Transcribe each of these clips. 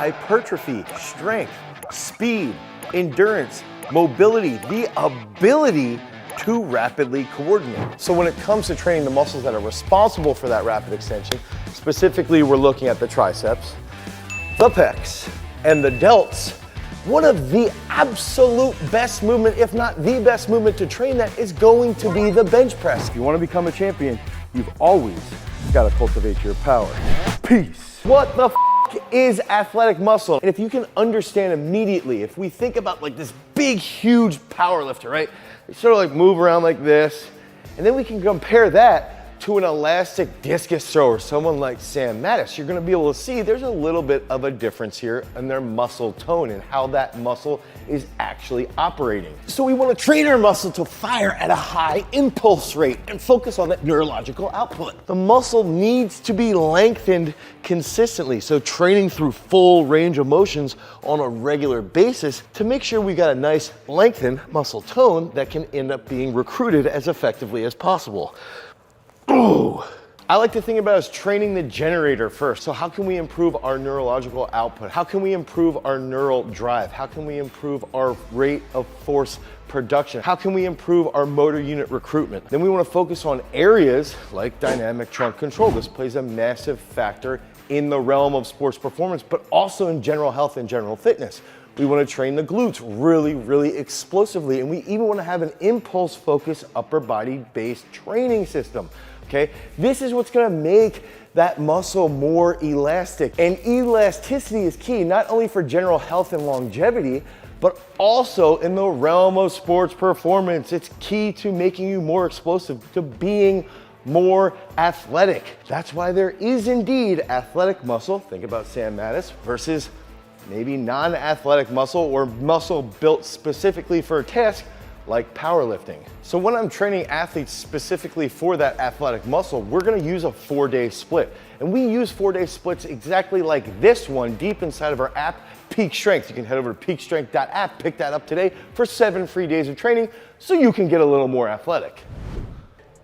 hypertrophy, strength, speed, endurance, mobility, the ability to rapidly coordinate. So when it comes to training the muscles that are responsible for that rapid extension, specifically we're looking at the triceps, the pecs, and the delts. One of the absolute best movement, if not the best movement to train that, is going to be the bench press. If you want to become a champion, you've always got to cultivate your power. Peace. What the is athletic muscle? And if you can understand immediately, if we think about like this big, huge power lifter, right? They sort of like move around like this, and then we can compare that to an elastic discus thrower, someone like Sam Mattis. You're gonna be able to see there's a little bit of a difference here in their muscle tone and how that muscle is actually operating. So we wanna train our muscle to fire at a high impulse rate and focus on that neurological output. The muscle needs to be lengthened consistently, so training through full range of motions on a regular basis to make sure we got a nice lengthened muscle tone that can end up being recruited as effectively as possible. Ooh. I like to think about it as training the generator first. So how can we improve our neurological output? How can we improve our neural drive? How can we improve our rate of force production? How can we improve our motor unit recruitment? Then we want to focus on areas like dynamic trunk control. This plays a massive factor in the realm of sports performance, but also in general health and general fitness. We want to train the glutes really, really explosively, and we even want to have an impulse focused upper body based training system. Okay, this is what's gonna make that muscle more elastic. And elasticity is key, not only for general health and longevity, but also in the realm of sports performance. It's key to making you more explosive, to being more athletic. That's why there is indeed athletic muscle, think about Sam Mattis, versus maybe non-athletic muscle or muscle built specifically for a task like powerlifting. So when I'm training athletes specifically for that athletic muscle, we're gonna use a 4-day split. And we use 4-day splits exactly like this one deep inside of our app, Peak Strength. You can head over to peakstrength.app, pick that up today for 7 free days of training so you can get a little more athletic.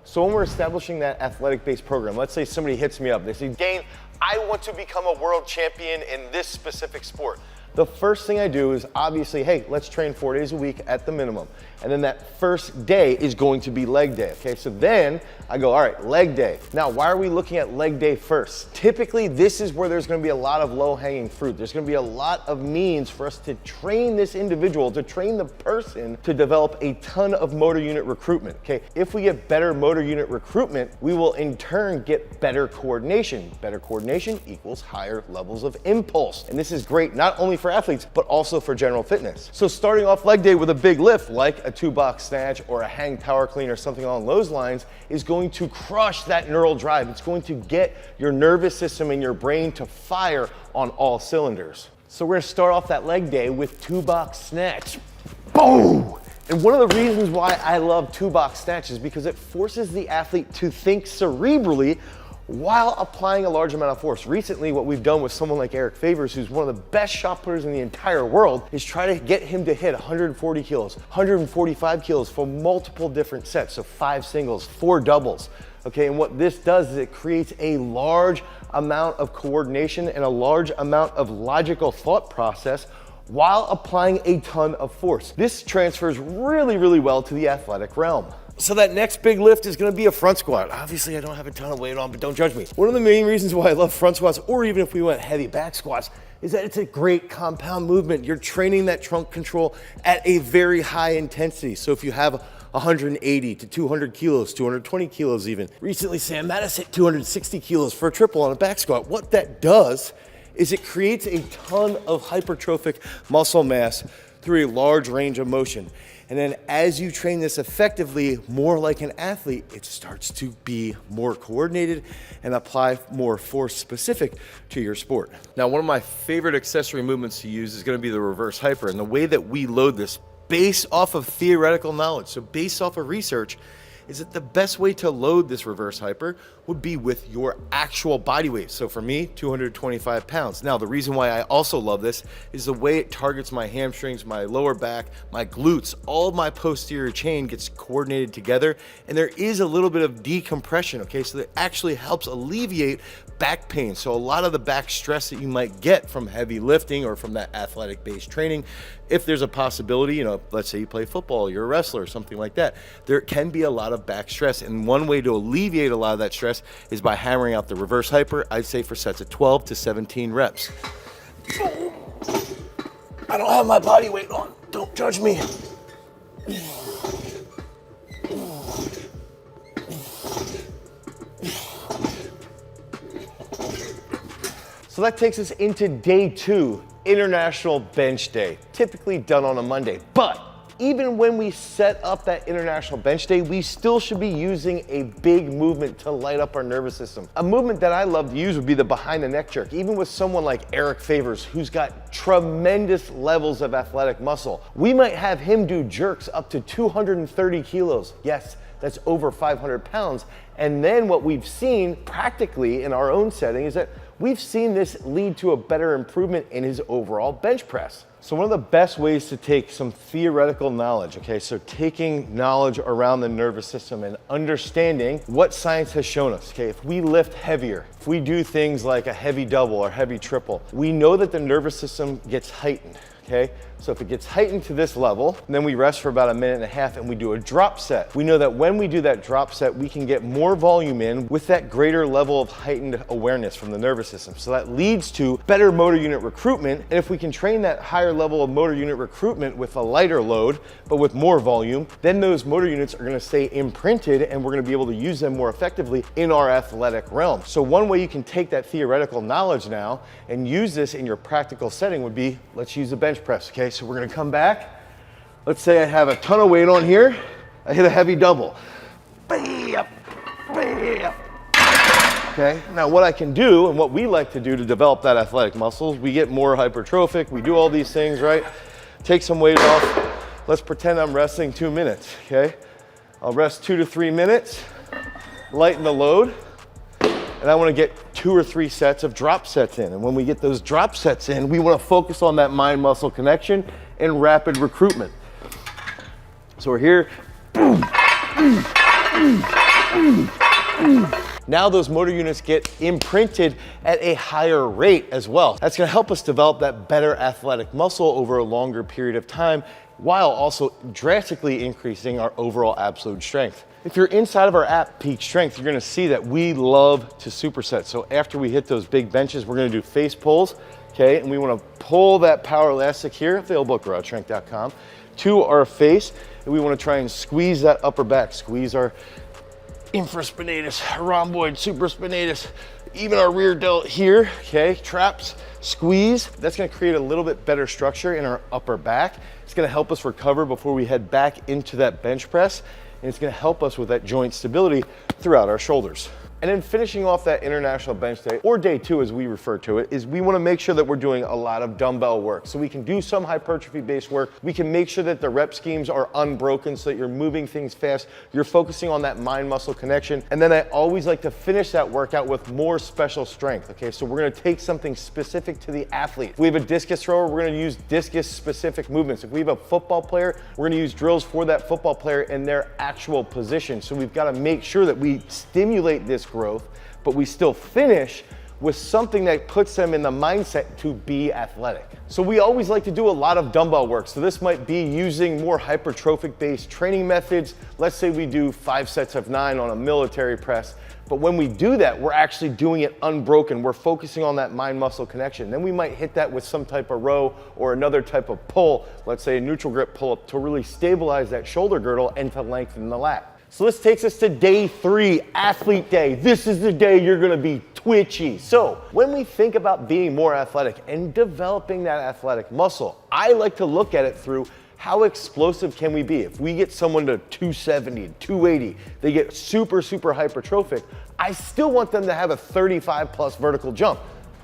So when we're establishing that athletic-based program, let's say somebody hits me up, they say, Dane, I want to become a world champion in this specific sport. The first thing I do is obviously, hey, let's train 4 days a week at the minimum. And then that first day is going to be leg day, okay? So then I go, all right, leg day. Now, why are we looking at leg day first? Typically, this is where there's gonna be a lot of low-hanging fruit. There's gonna be a lot of means for us to train this individual, to train the person to develop a ton of motor unit recruitment, okay? If we get better motor unit recruitment, we will in turn get better coordination. Better coordination equals higher levels of impulse. And this is great not only for athletes, but also for general fitness. So starting off leg day with a big lift, like a 2-box snatch or a hang power clean or something along those lines, is going to crush that neural drive. It's going to get your nervous system and your brain to fire on all cylinders. So we're gonna start off that leg day with 2-box snatch. Boom! And one of the reasons why I love 2-box snatch is because it forces the athlete to think cerebrally while applying a large amount of force. Recently, what we've done with someone like Eric Favors, who's one of the best shot putters in the entire world, is try to get him to hit 140 kilos, 145 kilos for multiple different sets. So 5 singles, 4 doubles. Okay, and what this does is it creates a large amount of coordination and a large amount of logical thought process while applying a ton of force. This transfers really, really well to the athletic realm. So that next big lift is gonna be a front squat. Obviously, I don't have a ton of weight on, but don't judge me. One of the main reasons why I love front squats, or even if we went heavy back squats, is that it's a great compound movement. You're training that trunk control at a very high intensity. So if you have 180 to 200 kilos, 220 kilos even. Recently, Sam Mattis hit 260 kilos for a triple on a back squat. What that does is it creates a ton of hypertrophic muscle mass through a large range of motion. And then as you train this effectively, more like an athlete, it starts to be more coordinated and apply more force specific to your sport. Now, one of my favorite accessory movements to use is gonna be the reverse hyper. And the way that we load this based off of theoretical knowledge, so based off of research, is that the best way to load this reverse hyper would be with your actual body weight. So for me, 225 pounds. Now, the reason why I also love this is the way it targets my hamstrings, my lower back, my glutes. All of my posterior chain gets coordinated together, and there is a little bit of decompression, okay? So that actually helps alleviate back pain. So a lot of the back stress that you might get from heavy lifting or from that athletic based training, if there's a possibility, you know, let's say you play football, you're a wrestler or something like that, there can be a lot of back stress. And one way to alleviate a lot of that stress is by hammering out the reverse hyper, I'd say for sets of 12 to 17 reps. I don't have my body weight on, don't judge me. So that takes us into day 2, International Bench Day, typically done on a Monday. But even when we set up that International Bench Day, we still should be using a big movement to light up our nervous system. A movement that I love to use would be the behind the neck jerk. Even with someone like Eric Favors, who's got tremendous levels of athletic muscle, we might have him do jerks up to 230 kilos. Yes, that's over 500 pounds. And then what we've seen practically in our own setting is that we've seen this lead to a better improvement in his overall bench press. So one of the best ways to take some theoretical knowledge, okay, so taking knowledge around the nervous system and understanding what science has shown us, okay, if we lift heavier, if we do things like a heavy double or heavy triple, we know that the nervous system gets heightened. Okay, so if it gets heightened to this level, then we rest for about 1.5 minutes and we do a drop set. We know that when we do that drop set, we can get more volume in with that greater level of heightened awareness from the nervous system. So that leads to better motor unit recruitment. And if we can train that higher level of motor unit recruitment with a lighter load, but with more volume, then those motor units are gonna stay imprinted and we're gonna be able to use them more effectively in our athletic realm. So one way you can take that theoretical knowledge now and use this in your practical setting would be, let's use a bench press, okay? So we're gonna come back. Let's say I have a ton of weight on here. I hit a heavy double. Okay, now what I can do and what we like to do to develop that athletic muscles, we get more hypertrophic, we do all these things, right? Take some weight off. Let's pretend I'm resting 2 minutes, okay? I'll rest 2 to 3 minutes, lighten the load, and I want to get 2 or 3 sets of drop sets in. And when we get those drop sets in, we want to focus on that mind-muscle connection and rapid recruitment. So we're here. Now those motor units get imprinted at a higher rate as well. That's going to help us develop that better athletic muscle over a longer period of time, while also drastically increasing our overall absolute strength. If you're inside of our app, Peak Strength, you're gonna see that we love to superset. So after we hit those big benches, we're gonna do face pulls, okay? And we wanna pull that power elastic here, available at GarageStrength.com, to our face, and we wanna try and squeeze that upper back, squeeze our infraspinatus, rhomboid, supraspinatus, even our rear delt here, okay? Traps, squeeze. That's gonna create a little bit better structure in our upper back. It's gonna help us recover before we head back into that bench press, and it's gonna help us with that joint stability throughout our shoulders. And then finishing off that International Bench Day, or day 2 as we refer to it, is we wanna make sure that we're doing a lot of dumbbell work. So we can do some hypertrophy-based work. We can make sure that the rep schemes are unbroken so that you're moving things fast. You're focusing on that mind-muscle connection. And then I always like to finish that workout with more special strength, okay? So we're gonna take something specific to the athlete. If we have a discus thrower, we're gonna use discus-specific movements. If we have a football player, we're gonna use drills for that football player in their actual position. So we've gotta make sure that we stimulate this growth, but we still finish with something that puts them in the mindset to be athletic. So we always like to do a lot of dumbbell work. So this might be using more hypertrophic based training methods. Let's say we do 5 sets of 9 on a military press. But when we do that, we're actually doing it unbroken. We're focusing on that mind-muscle connection. Then we might hit that with some type of row or another type of pull, let's say a neutral grip pull-up, to really stabilize that shoulder girdle and to lengthen the lat. So this takes us to day 3, athlete day. This is the day you're gonna be twitchy. So when we think about being more athletic and developing that athletic muscle, I like to look at it through how explosive can we be? If we get someone to 270, 280, they get super hypertrophic, I still want them to have a 35 plus vertical jump,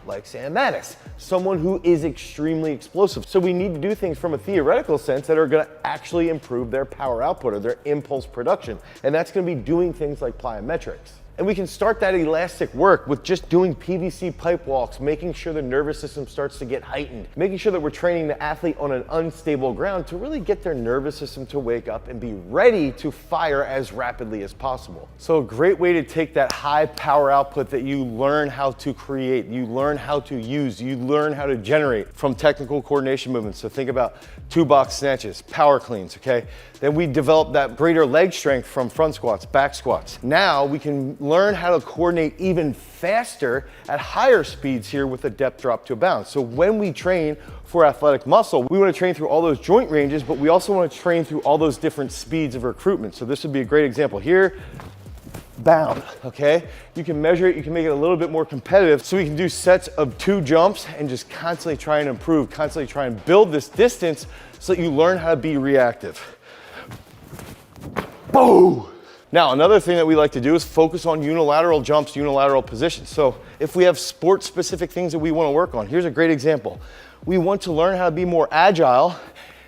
like Sam Mattis, someone who is extremely explosive. So we need to do things from a theoretical sense that are gonna actually improve their power output or their impulse production. And that's gonna be doing things like plyometrics. And we can start that elastic work with just doing PVC pipe walks, making sure the nervous system starts to get heightened, making sure that we're training the athlete on an unstable ground to really get their nervous system to wake up and be ready to fire as rapidly as possible. So a great way to take that high power output that you learn how to create, you learn how to use, you learn how to generate from technical coordination movements. So think about 2-box snatches, power cleans, okay? Then we develop that greater leg strength from front squats, back squats. Now we can learn how to coordinate even faster at higher speeds here with a depth drop to a bounce. So when we train for athletic muscle, we want to train through all those joint ranges, but we also want to train through all those different speeds of recruitment. So this would be a great example here. Bound, okay? You can measure it, you can make it a little bit more competitive. So we can do sets of 2 jumps and just constantly try and improve, constantly try and build this distance so that you learn how to be reactive. Boom! Now, another thing that we like to do is focus on unilateral jumps, unilateral positions. So if we have sport-specific things that we want to work on, here's a great example. We want to learn how to be more agile,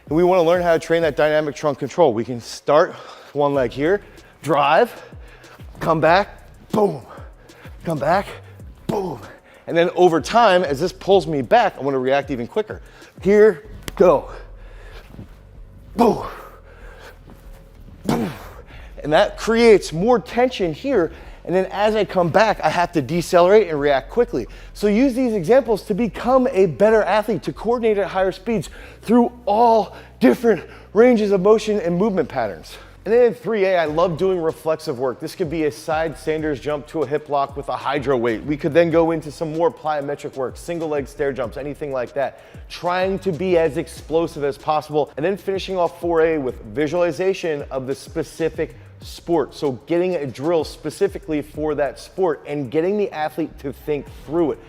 and we want to learn how to train that dynamic trunk control. We can start one leg here, drive, come back, boom, come back, boom. And then over time, as this pulls me back, I want to react even quicker. Here, go, boom, boom. And that creates more tension here. And then as I come back, I have to decelerate and react quickly. So use these examples to become a better athlete, to coordinate at higher speeds through all different ranges of motion and movement patterns. And then in 3A, I love doing reflexive work. This could be a side Sanders jump to a hip lock with a hydro weight. We could then go into some more plyometric work, single leg stair jumps, anything like that. Trying to be as explosive as possible. And then finishing off 4A with visualization of the specific sport. So getting a drill specifically for that sport and getting the athlete to think through it.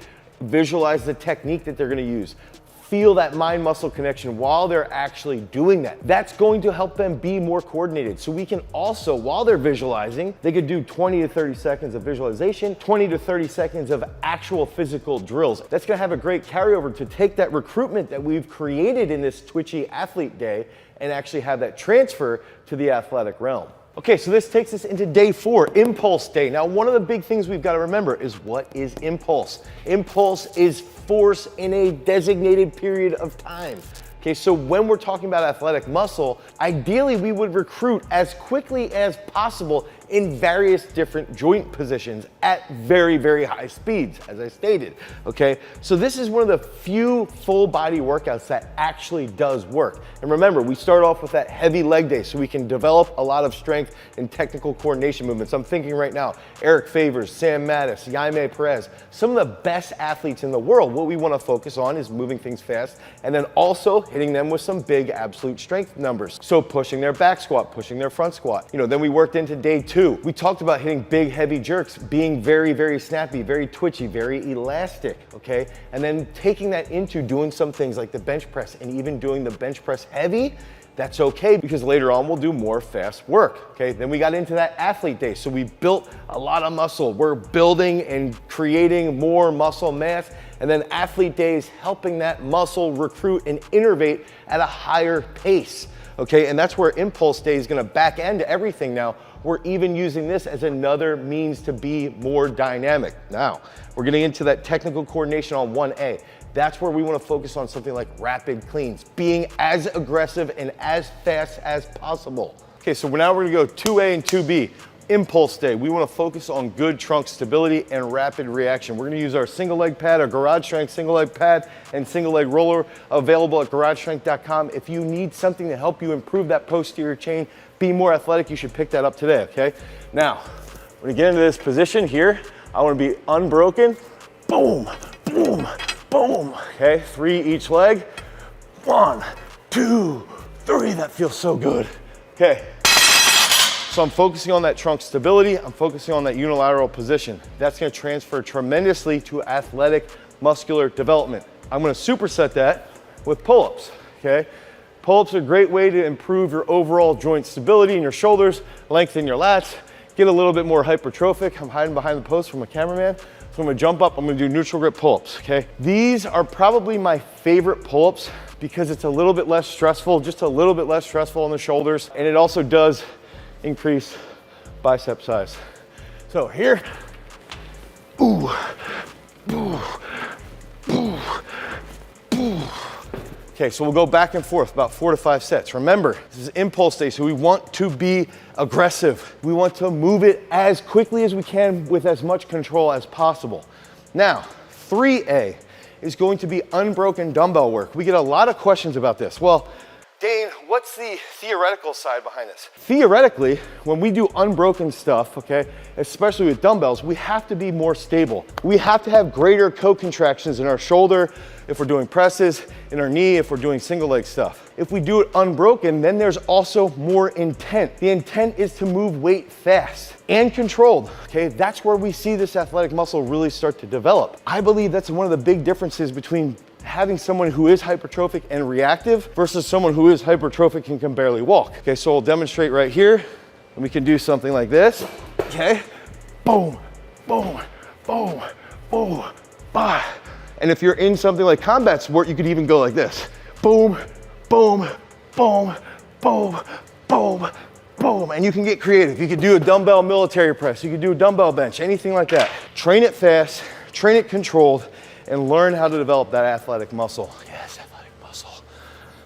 Visualize the technique that they're gonna use. Feel that mind-muscle connection while they're actually doing that. That's going to help them be more coordinated. So we can also, while they're visualizing, they could do 20 to 30 seconds of visualization, 20 to 30 seconds of actual physical drills. That's gonna have a great carryover to take that recruitment that we've created in this Twitchy Athlete Day and actually have that transfer to the athletic realm. Okay, so this takes us into day 4, impulse day. Now, one of the big things we've got to remember is what is impulse? Impulse is force in a designated period of time. Okay, so when we're talking about athletic muscle, ideally we would recruit as quickly as possible in various different joint positions at very, very high speeds, as I stated, okay? So this is one of the few full body workouts that actually does work. And remember, we start off with that heavy leg day so we can develop a lot of strength and technical coordination movements. I'm thinking right now, Eric Favors, Sam Mattis, Jaime Perez, some of the best athletes in the world. What we wanna focus on is moving things fast and then also hitting them with some big absolute strength numbers. So pushing their back squat, pushing their front squat. You know, then we worked into day 2. We talked about hitting big, heavy jerks, being very, very snappy, very twitchy, very elastic, okay? And then taking that into doing some things like the bench press and even doing the bench press heavy. That's okay because later on we'll do more fast work, okay? Then we got into that athlete day. So we built a lot of muscle. We're building and creating more muscle mass. And then athlete day is helping that muscle recruit and innervate at a higher pace, okay? And that's where impulse day is gonna back end everything now. We're even using this as another means to be more dynamic. Now, we're getting into that technical coordination on 1A. That's where we want to focus on something like rapid cleans, being as aggressive and as fast as possible. Okay, so now we're gonna go 2A and 2B. Impulse day, we want to focus on good trunk stability and rapid reaction. We're going to use our single leg pad, our garage strength single leg pad and single leg roller available at garagestrength.com. If you need something to help you improve that posterior chain, be more athletic, you should pick that up today, okay? Now, when you get into this position here, I want to be unbroken, boom, boom, boom, okay? 3 each leg, 1, 2, 3, that feels so good, okay? So I'm focusing on that trunk stability, I'm focusing on that unilateral position. That's gonna transfer tremendously to athletic muscular development. I'm gonna superset that with pull-ups, okay? Pull-ups are a great way to improve your overall joint stability in your shoulders, lengthen your lats, get a little bit more hypertrophic. I'm hiding behind the post from a cameraman. So I'm gonna jump up, I'm gonna do neutral grip pull-ups, okay? These are probably my favorite pull-ups because it's a little bit less stressful, just a little bit less stressful on the shoulders, and it also does increase bicep size. So here, ooh, ooh, ooh, ooh. Okay, so we'll go back and forth about 4 to 5 sets. Remember, this is impulse day, so we want to be aggressive. We want to move it as quickly as we can with as much control as possible. Now, 3A is going to be unbroken dumbbell work. We get a lot of questions about this. Well, Dane, what's the theoretical side behind this? Theoretically, when we do unbroken stuff, okay, especially with dumbbells, we have to be more stable. We have to have greater co-contractions in our shoulder if we're doing presses, in our knee if we're doing single leg stuff. If we do it unbroken, then there's also more intent. The intent is to move weight fast and controlled, okay? That's where we see this athletic muscle really start to develop. I believe that's one of the big differences between having someone who is hypertrophic and reactive versus someone who is hypertrophic and can barely walk. Okay, so we'll demonstrate right here, and we can do something like this, okay? Boom, boom, boom, boom, bah. And if you're in something like combat sport, you could even go like this. Boom, boom, boom, boom, boom, boom. And you can get creative. You could do a dumbbell military press. You could do a dumbbell bench, anything like that. Train it fast, train it controlled, and learn how to develop that athletic muscle. Yes, athletic muscle.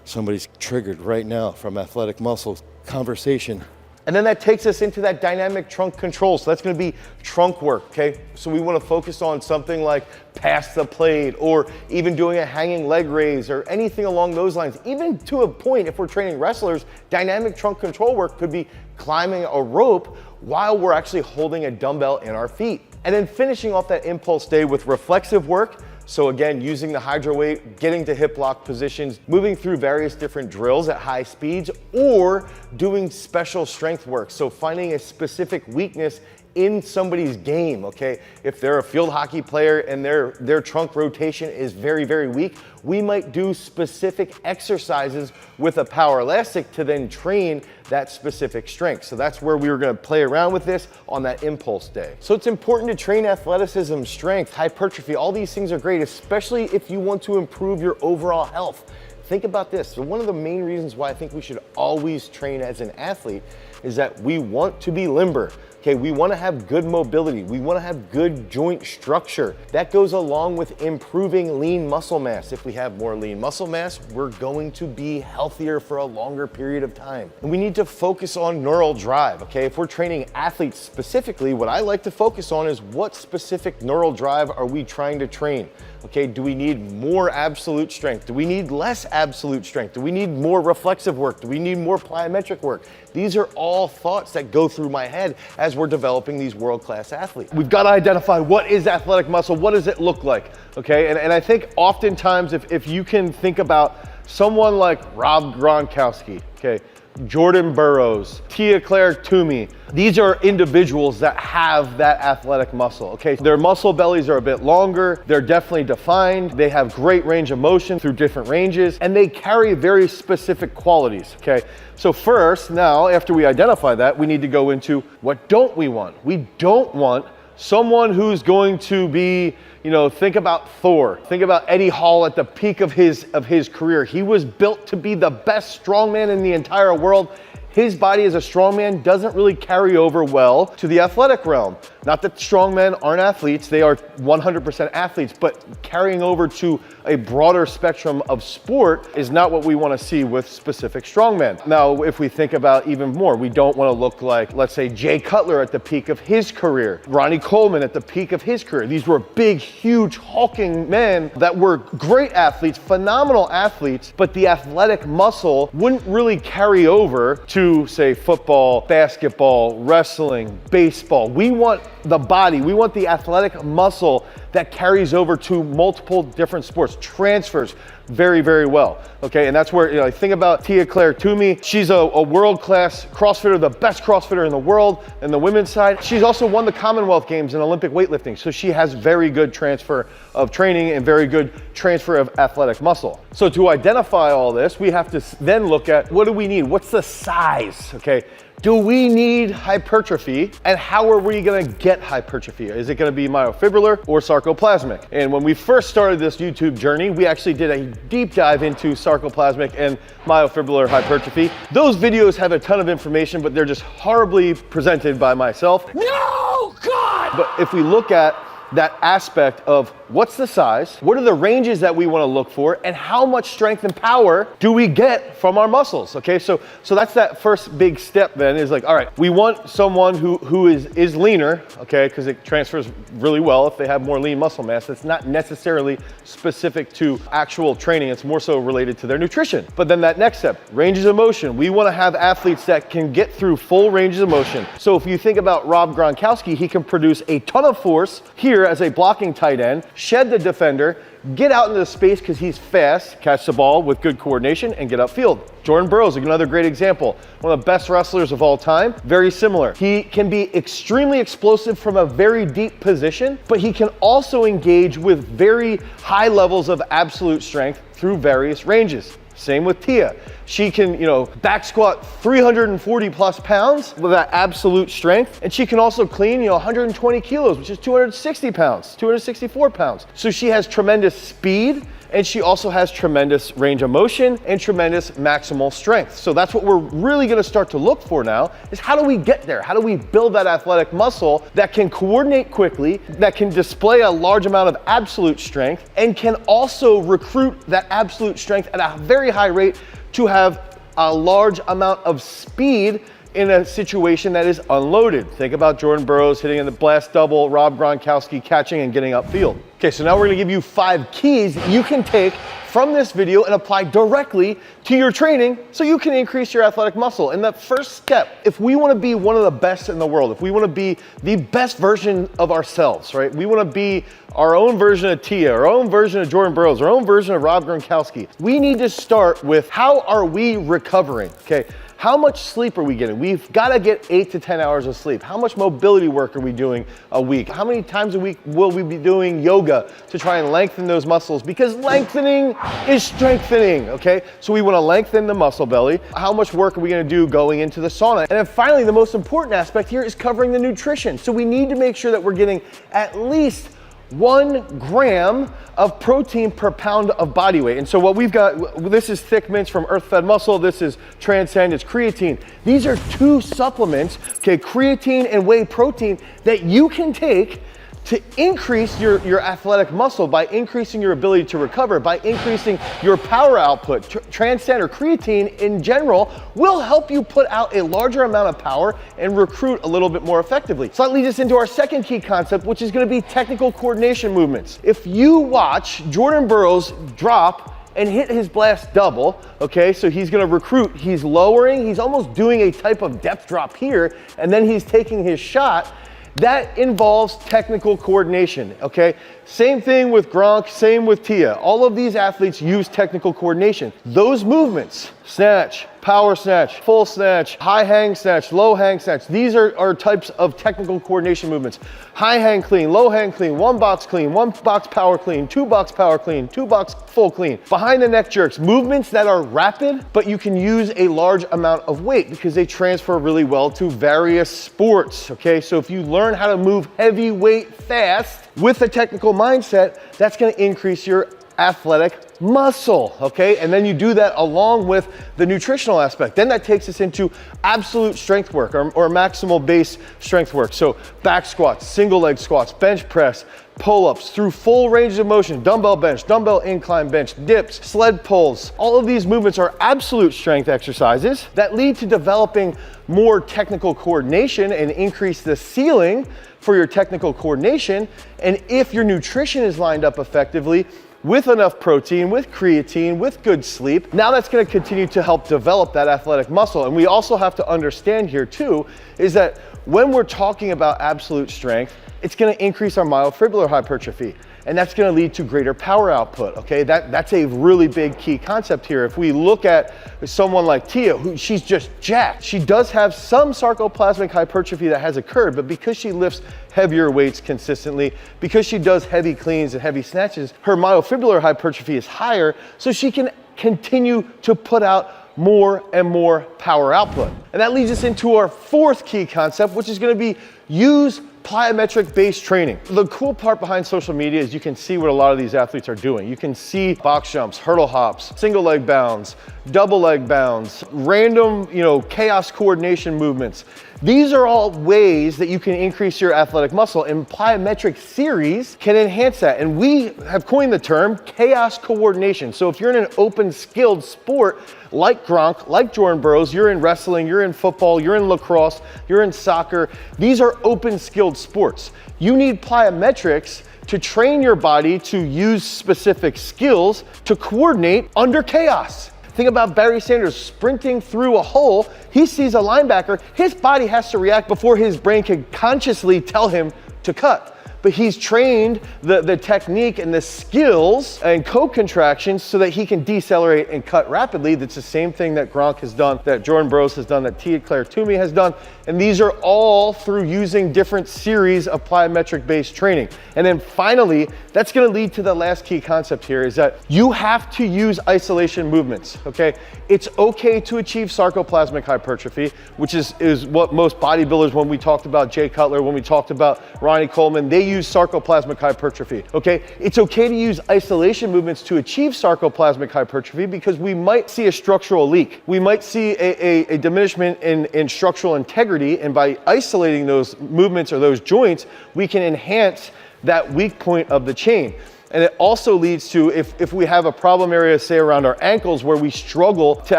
Somebody's triggered right now from athletic muscle conversation. And then that takes us into that dynamic trunk control. So that's gonna be trunk work, okay? So we wanna focus on something like past the plate, or even doing a hanging leg raise, or anything along those lines. Even to a point, if we're training wrestlers, dynamic trunk control work could be climbing a rope while we're actually holding a dumbbell in our feet. And then finishing off that impulse day with reflexive work. So again, using the hydro weight, getting to hip lock positions, moving through various different drills at high speeds, or doing special strength work. So finding a specific weakness in somebody's game, okay? If they're a field hockey player and their trunk rotation is very, very weak, we might do specific exercises with a power elastic to then train that specific strength. So that's where we were gonna play around with this on that impulse day. So it's important to train athleticism, strength, hypertrophy. All these things are great, especially if you want to improve your overall health. Think about this. So one of the main reasons why I think we should always train as an athlete is that we want to be limber. Okay, we wanna have good mobility. We wanna have good joint structure. That goes along with improving lean muscle mass. If we have more lean muscle mass, we're going to be healthier for a longer period of time. And we need to focus on neural drive, okay? If we're training athletes specifically, what I like to focus on is what specific neural drive are we trying to train? Okay, do we need more absolute strength? Do we need less absolute strength? Do we need more reflexive work? Do we need more plyometric work? These are all thoughts that go through my head as we're developing these world-class athletes. We've got to identify what is athletic muscle, what does it look like, okay? And I think oftentimes if you can think about someone like Rob Gronkowski, okay, Jordan Burroughs, Tia Claire Toomey. These are individuals that have that athletic muscle, okay? Their muscle bellies are a bit longer, they're definitely defined, they have great range of motion through different ranges, and they carry very specific qualities, okay? So first, now, after we identify that, we need to go into what don't we want? We don't want someone who's going to be, you know, think about Thor. Think about Eddie Hall at the peak of his career. He was built to be the best strongman in the entire world. His body as a strongman doesn't really carry over well to the athletic realm. Not that strongmen aren't athletes, they are 100% athletes, but carrying over to a broader spectrum of sport is not what we want to see with specific strongmen. Now, if we think about even more, we don't want to look like, let's say, Jay Cutler at the peak of his career, Ronnie Coleman at the peak of his career. These were big, huge, hulking men that were great athletes, phenomenal athletes, but the athletic muscle wouldn't really carry over to, say, football, basketball, wrestling, baseball. We want the body, we want the athletic muscle that carries over to multiple different sports, transfers very, very well, okay? And that's where, you know, think about Tia Claire Toomey. She's a world-class CrossFitter, the best CrossFitter in the world. And the women's side, she's also won the Commonwealth Games in Olympic weightlifting. So she has very good transfer of training and very good transfer of athletic muscle. So to identify all this, we have to then look at what do we need? What's the size, okay? Do we need hypertrophy, and how are we gonna get hypertrophy? Is it gonna be myofibrillar or sarcoplasmic? And when we first started this YouTube journey, we actually did a deep dive into sarcoplasmic and myofibrillar hypertrophy. Those videos have a ton of information, but they're just horribly presented by myself. No, God! But if we look at that aspect of what's the size, what are the ranges that we want to look for, and how much strength and power do we get from our muscles, okay? So that's that first big step then, is like, all right, we want someone who is leaner, okay, because it transfers really well if they have more lean muscle mass. That's not necessarily specific to actual training, it's more so related to their nutrition. But then that next step, ranges of motion. We want to have athletes that can get through full ranges of motion. So if you think about Rob Gronkowski, he can produce a ton of force here as a blocking tight end, shed the defender, get out into the space because he's fast, catch the ball with good coordination, and get upfield. Jordan Burroughs, another great example. One of the best wrestlers of all time, very similar. He can be extremely explosive from a very deep position, but he can also engage with very high levels of absolute strength through various ranges. Same with Tia. She can, back squat 340 plus pounds with that absolute strength. And she can also clean, 120 kilos, which is 260 pounds, 264 pounds. So she has tremendous speed, and she also has tremendous range of motion and tremendous maximal strength. So that's what we're really gonna start to look for now, is how do we get there? How do we build that athletic muscle that can coordinate quickly, that can display a large amount of absolute strength, and can also recruit that absolute strength at a very high rate to have a large amount of speed in a situation that is unloaded. Think about Jordan Burroughs hitting in the blast double, Rob Gronkowski catching and getting upfield. Okay, so now we're gonna give you 5 keys that you can take from this video and apply directly to your training so you can increase your athletic muscle. And the first step, if we wanna be one of the best in the world, if we wanna be the best version of ourselves, right? We wanna be our own version of Tia, our own version of Jordan Burroughs, our own version of Rob Gronkowski. We need to start with, how are we recovering, okay? How much sleep are we getting? We've got to get 8 to 10 hours of sleep. How much mobility work are we doing a week? How many times a week will we be doing yoga to try and lengthen those muscles? Because lengthening is strengthening, okay? So we want to lengthen the muscle belly. How much work are we going to do going into the sauna? And then finally, the most important aspect here is covering the nutrition. So we need to make sure that we're getting at least 1 gram of protein per pound of body weight. And so what we've got, this is Thick Mints from Earth Fed Muscle, this is Transcend, it's creatine. These are 2 supplements, okay, creatine and whey protein, that you can take to increase your athletic muscle by increasing your ability to recover, by increasing your power output. Transcend, or creatine in general, will help you put out a larger amount of power and recruit a little bit more effectively. So that leads us into our second key concept, which is going to be technical coordination movements. If you watch Jordan Burroughs drop and hit his blast double, okay, so he's gonna recruit, he's lowering, he's almost doing a type of depth drop here, and then he's taking his shot. That involves technical coordination, okay? Same thing with Gronk, same with Tia. All of these athletes use technical coordination. Those movements, snatch, power snatch, full snatch, high hang snatch, low hang snatch, these are types of technical coordination movements. High hang clean, low hang clean, 1 box clean, 1 box power clean, 2 box power clean, 2 box full clean. Behind the neck jerks, movements that are rapid, but you can use a large amount of weight because they transfer really well to various sports, okay? So if you learn how to move heavy weight fast with a technical mindset, that's gonna increase your athletic muscle, okay? And then you do that along with the nutritional aspect. Then that takes us into absolute strength work or maximal base strength work. So back squats, single leg squats, bench press, pull-ups through full range of motion, dumbbell bench, dumbbell incline bench, dips, sled pulls. All of these movements are absolute strength exercises that lead to developing more technical coordination and increase the ceiling for your technical coordination. And if your nutrition is lined up effectively, with enough protein, with creatine, with good sleep, now that's gonna continue to help develop that athletic muscle. And we also have to understand here too, is that when we're talking about absolute strength, it's gonna increase our myofibrillar hypertrophy. And that's gonna lead to greater power output, okay? That's a really big key concept here. If we look at someone like Tia, who she's just jacked, she does have some sarcoplasmic hypertrophy that has occurred, but because she lifts heavier weights consistently, because she does heavy cleans and heavy snatches, her myofibrillar hypertrophy is higher, so she can continue to put out more and more power output. And that leads us into our 4th key concept, which is gonna be use plyometric based training. The cool part behind social media is you can see what a lot of these athletes are doing. You can see box jumps, hurdle hops, single leg bounds, double leg bounds, random, chaos coordination movements. These are all ways that you can increase your athletic muscle, and plyometric series can enhance that. And we have coined the term chaos coordination. So if you're in an open skilled sport like Gronk, like Jordan Burroughs, you're in wrestling, you're in football, you're in lacrosse, you're in soccer, these are open skilled sports. You need plyometrics to train your body to use specific skills to coordinate under chaos. Think about Barry Sanders sprinting through a hole. He sees a linebacker. His body has to react before his brain can consciously tell him to cut. But he's trained the technique and the skills and co-contractions so that he can decelerate and cut rapidly. That's the same thing that Gronk has done, that Jordan Burroughs has done, that Claire Toomey has done. And these are all through using different series of plyometric-based training. And then finally, that's gonna lead to the last key concept here, is that you have to use isolation movements, okay? It's okay to achieve sarcoplasmic hypertrophy, which is what most bodybuilders, when we talked about Jay Cutler, when we talked about Ronnie Coleman, they use sarcoplasmic hypertrophy, okay? It's okay to use isolation movements to achieve sarcoplasmic hypertrophy because we might see a structural leak. We might see a diminishment in structural integrity, and by isolating those movements or those joints, we can enhance that weak point of the chain. And it also leads to, if we have a problem area, say around our ankles, where we struggle to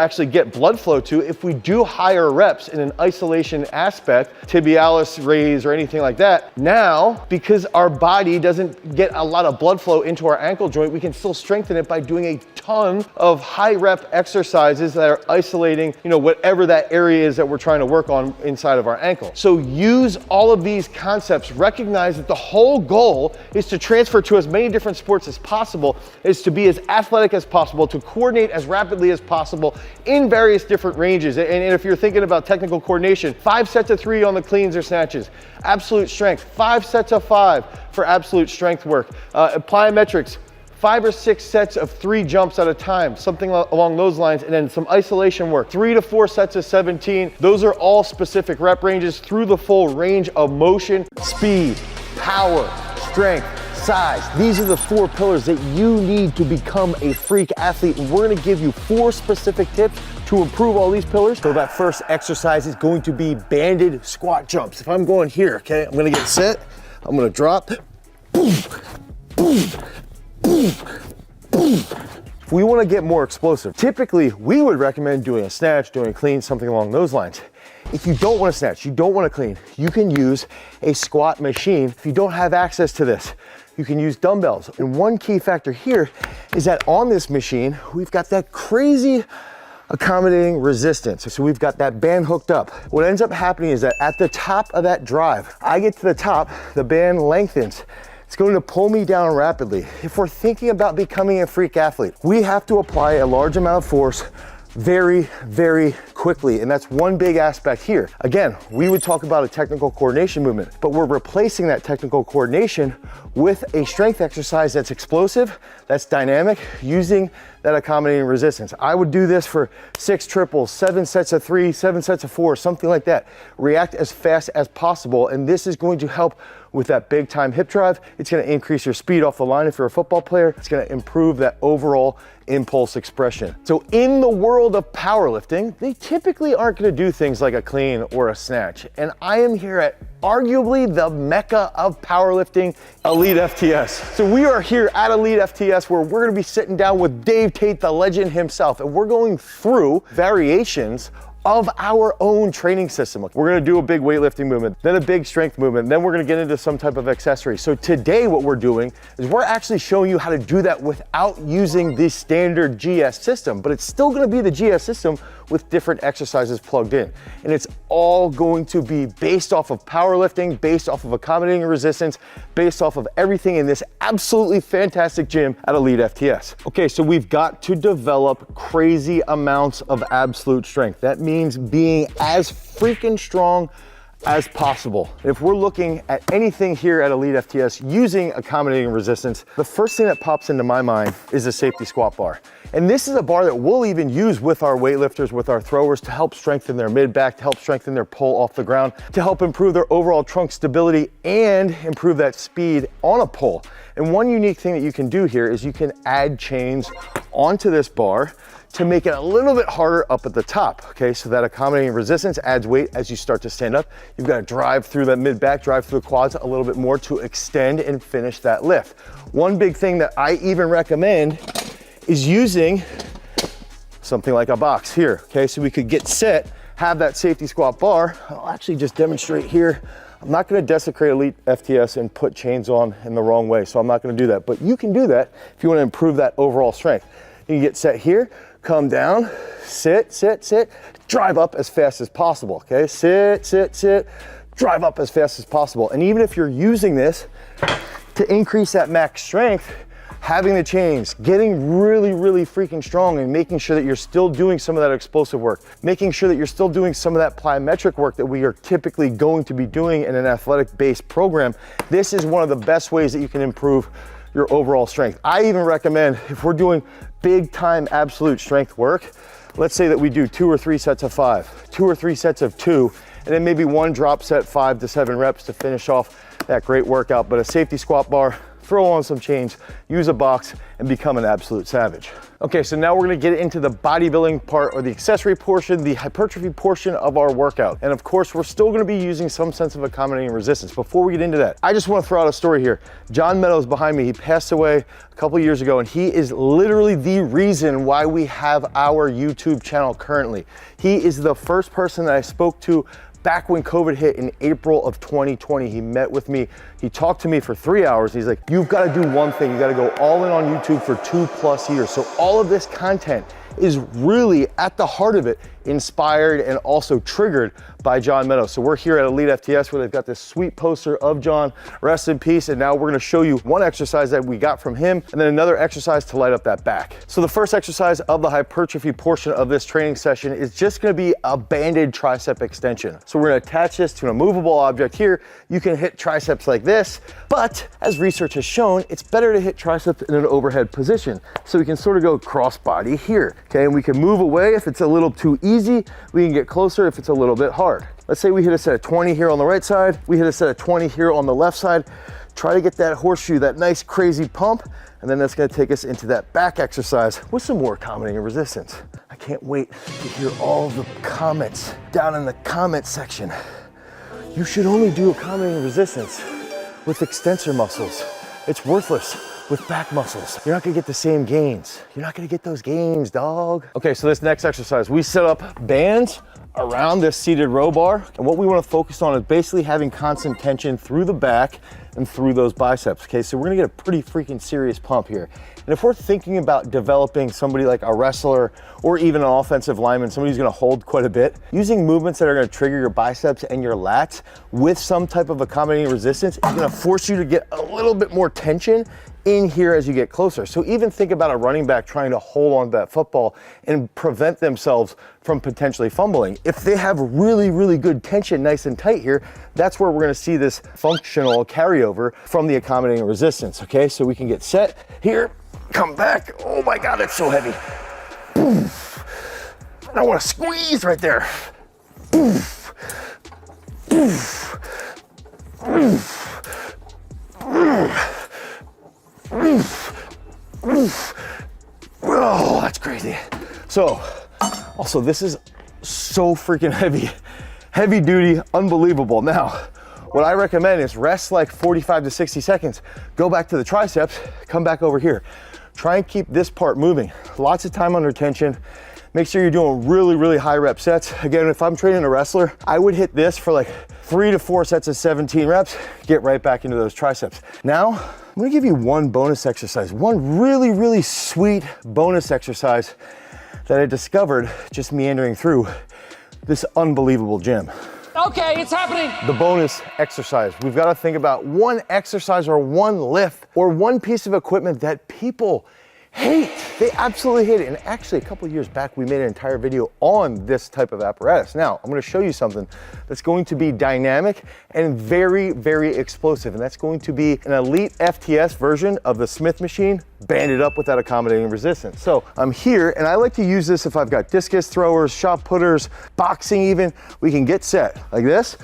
actually get blood flow to, if we do higher reps in an isolation aspect, tibialis raise or anything like that, now, because our body doesn't get a lot of blood flow into our ankle joint, we can still strengthen it by doing a ton of high rep exercises that are isolating, whatever that area is that we're trying to work on inside of our ankle. So use all of these concepts, recognize that the whole goal is to transfer to as many different sports as possible, is to be as athletic as possible, to coordinate as rapidly as possible in various different ranges. And if you're thinking about technical coordination, 5 sets of 3 on the cleans or snatches, absolute strength, 5 sets of 5 for absolute strength work, plyometrics, 5 or 6 sets of 3 jumps at a time, something along those lines, and then some isolation work, 3 to 4 sets of 17. Those are all specific rep ranges through the full range of motion, speed, power, strength, size. These are the 4 pillars that you need to become a freak athlete. And we're gonna give you 4 specific tips to improve all these pillars. So that first exercise is going to be banded squat jumps. If I'm going here, okay, I'm gonna get set, I'm gonna drop, boom, boom, boom, boom. If we wanna get more explosive, typically we would recommend doing a snatch, doing a clean, something along those lines. If you don't wanna snatch, you don't wanna clean, you can use a squat machine. If you don't have access to this, you can use dumbbells. And one key factor here is that on this machine, we've got that crazy accommodating resistance. So we've got that band hooked up. What ends up happening is that at the top of that drive, I get to the top, the band lengthens. It's going to pull me down rapidly. If we're thinking about becoming a freak athlete, we have to apply a large amount of force very, very quickly. And that's one big aspect here. Again, we would talk about a technical coordination movement, but we're replacing that technical coordination with a strength exercise that's explosive, that's dynamic, using that accommodating resistance. I would do this for 6 triples, 7 sets of 3, 7 sets of 4, something like that. React as fast as possible. And this is going to help with that big time hip drive. It's gonna increase your speed off the line if you're a football player. It's gonna improve that overall impulse expression. So in the world of powerlifting, they typically aren't gonna do things like a clean or a snatch. And I am here at arguably the mecca of powerlifting, Elite FTS. So we are here at Elite FTS where we're gonna be sitting down with Dave Tate, the legend himself, and we're going through variations of our own training system. We're gonna do a big weightlifting movement, then a big strength movement, then we're gonna get into some type of accessory. So today what we're doing is we're actually showing you how to do that without using the standard GS system, but it's still gonna be the GS system with different exercises plugged in. And it's all going to be based off of powerlifting, based off of accommodating resistance, based off of everything in this absolutely fantastic gym at Elite FTS. Okay, so we've got to develop crazy amounts of absolute strength. That means being as freaking strong as possible. If we're looking at anything here at Elite FTS using accommodating resistance, the first thing that pops into my mind is a safety squat bar. And this is a bar that we'll even use with our weightlifters, with our throwers, to help strengthen their mid-back, to help strengthen their pull off the ground, to help improve their overall trunk stability and improve that speed on a pull. And one unique thing that you can do here is you can add chains onto this bar to make it a little bit harder up at the top, okay? So that accommodating resistance adds weight as you start to stand up. You've got to drive through that mid-back, drive through the quads a little bit more to extend and finish that lift. One big thing that I even recommend is using something like a box here, okay? So we could get set, have that safety squat bar. I'll actually just demonstrate here. I'm not gonna desecrate Elite FTS and put chains on in the wrong way, so I'm not gonna do that. But you can do that if you wanna improve that overall strength. You can get set here, come down, sit, sit, sit, drive up as fast as possible, okay? Sit, sit, sit, drive up as fast as possible. And even if you're using this to increase that max strength, having the chains, getting really, really freaking strong and making sure that you're still doing some of that explosive work, making sure that you're still doing some of that plyometric work that we are typically going to be doing in an athletic-based program. This is one of the best ways that you can improve your overall strength. I even recommend, if we're doing big time absolute strength work, let's say that we do 2 or 3 sets of 5, 2 or 3 sets of 2, and then maybe 1 drop set, 5 to 7 reps to finish off that great workout. But a safety squat bar, throw on some chains, use a box, and become an absolute savage. Okay, so now we're gonna get into the bodybuilding part, or the accessory portion, the hypertrophy portion of our workout. And of course, we're still gonna be using some sense of accommodating resistance. Before we get into that, I just wanna throw out a story here. John Meadows behind me, he passed away a couple years ago, and he is literally the reason why we have our YouTube channel currently. He is the first person that I spoke to back when COVID hit in April of 2020. He met with me, he talked to me for 3 hours. He's like, you've got to do one thing. You got to go all in on YouTube for 2+ years. So all of this content is really at the heart of it inspired and also triggered by John Meadows. So we're here at Elite FTS where they've got this sweet poster of John, rest in peace. And now we're gonna show you one exercise that we got from him and then another exercise to light up that back. So the first exercise of the hypertrophy portion of this training session is just gonna be a banded tricep extension. So we're gonna attach this to an immovable object here. You can hit triceps like this, but as research has shown, it's better to hit triceps in an overhead position. So we can sort of go cross body here, okay? And we can move away if it's a little too easy. We can get closer if it's a little bit hard. Let's say we hit a set of 20 here on the right side. We hit a set of 20 here on the left side. Try to get that horseshoe, that nice crazy pump. And then that's gonna take us into that back exercise with some more accommodating resistance. I can't wait to hear all the comments down in the comment section. You should only do accommodating resistance with extensor muscles. It's worthless with back muscles. You're not gonna get the same gains. You're not gonna get those gains, dog. Okay, so this next exercise, we set up bands around this seated row bar. And what we wanna focus on is basically having constant tension through the back and through those biceps, okay? So we're gonna get a pretty freaking serious pump here. And if we're thinking about developing somebody like a wrestler or even an offensive lineman, somebody who's gonna hold quite a bit, using movements that are gonna trigger your biceps and your lats with some type of accommodating resistance is gonna force you to get a little bit more tension in here as you get closer. So even think about a running back trying to hold on to that football and prevent themselves from potentially fumbling. If they have really, really good tension nice and tight here, that's where we're gonna see this functional carryover from the accommodating resistance, okay? So we can get set here, come back. Oh my God, that's so heavy. I wanna squeeze right there. Oh, that's crazy. So, also this is so freaking heavy. Heavy duty, unbelievable. Now, what I recommend is rest like 45 to 60 seconds, go back to the triceps, come back over here. Try and keep this part moving. Lots of time under tension. Make sure you're doing really, really high rep sets. Again, if I'm training a wrestler, I would hit this for like 3 to 4 sets of 17 reps, get right back into those triceps. Now, I'm gonna give you one bonus exercise, one really, really sweet bonus exercise that I discovered just meandering through this unbelievable gym. Okay, it's happening. The bonus exercise. We've got to think about one exercise or one lift or one piece of equipment that people hate. They absolutely hate it. And actually, a couple of years back, we made an entire video on this type of apparatus. Now, I'm gonna show you something that's going to be dynamic and very, very explosive. And that's going to be an elite FTS version of the Smith machine, banded up with that accommodating resistance. So I'm here, and I like to use this if I've got discus throwers, shot putters, boxing even. We can get set like this.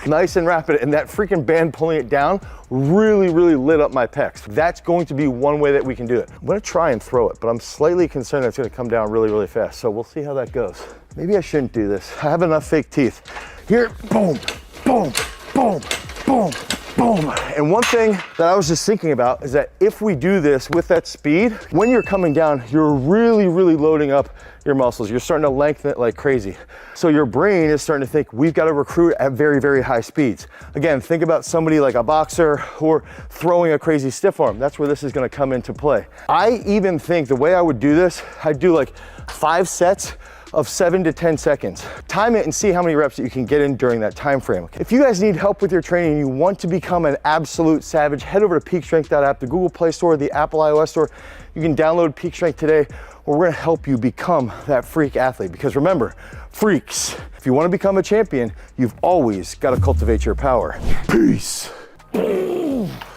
Nice and rapid, and that freaking band pulling it down really, really lit up my pecs. That's going to be one way that we can do it. I'm gonna try and throw it, but I'm slightly concerned that it's gonna come down really, really fast. So we'll see how that goes. Maybe I shouldn't do this. I have enough fake teeth. Here, boom, boom, boom, boom, boom. And one thing that I was just thinking about is that if we do this with that speed, when you're coming down, you're really, really loading up your muscles. You're starting to lengthen it like crazy. So your brain is starting to think, we've got to recruit at very, very high speeds. Again, think about somebody like a boxer or throwing a crazy stiff arm. That's where this is going to come into play. I even think the way I would do this, I'd do like 5 sets of 7 to 10 seconds. Time it and see how many reps that you can get in during that time frame. If you guys need help with your training and you want to become an absolute savage, head over to peakstrength.app, the Google Play Store, the Apple iOS Store. You can download Peak Strength today, or we're gonna help you become that freak athlete. Because remember, freaks, if you wanna become a champion, you've always gotta cultivate your power. Peace.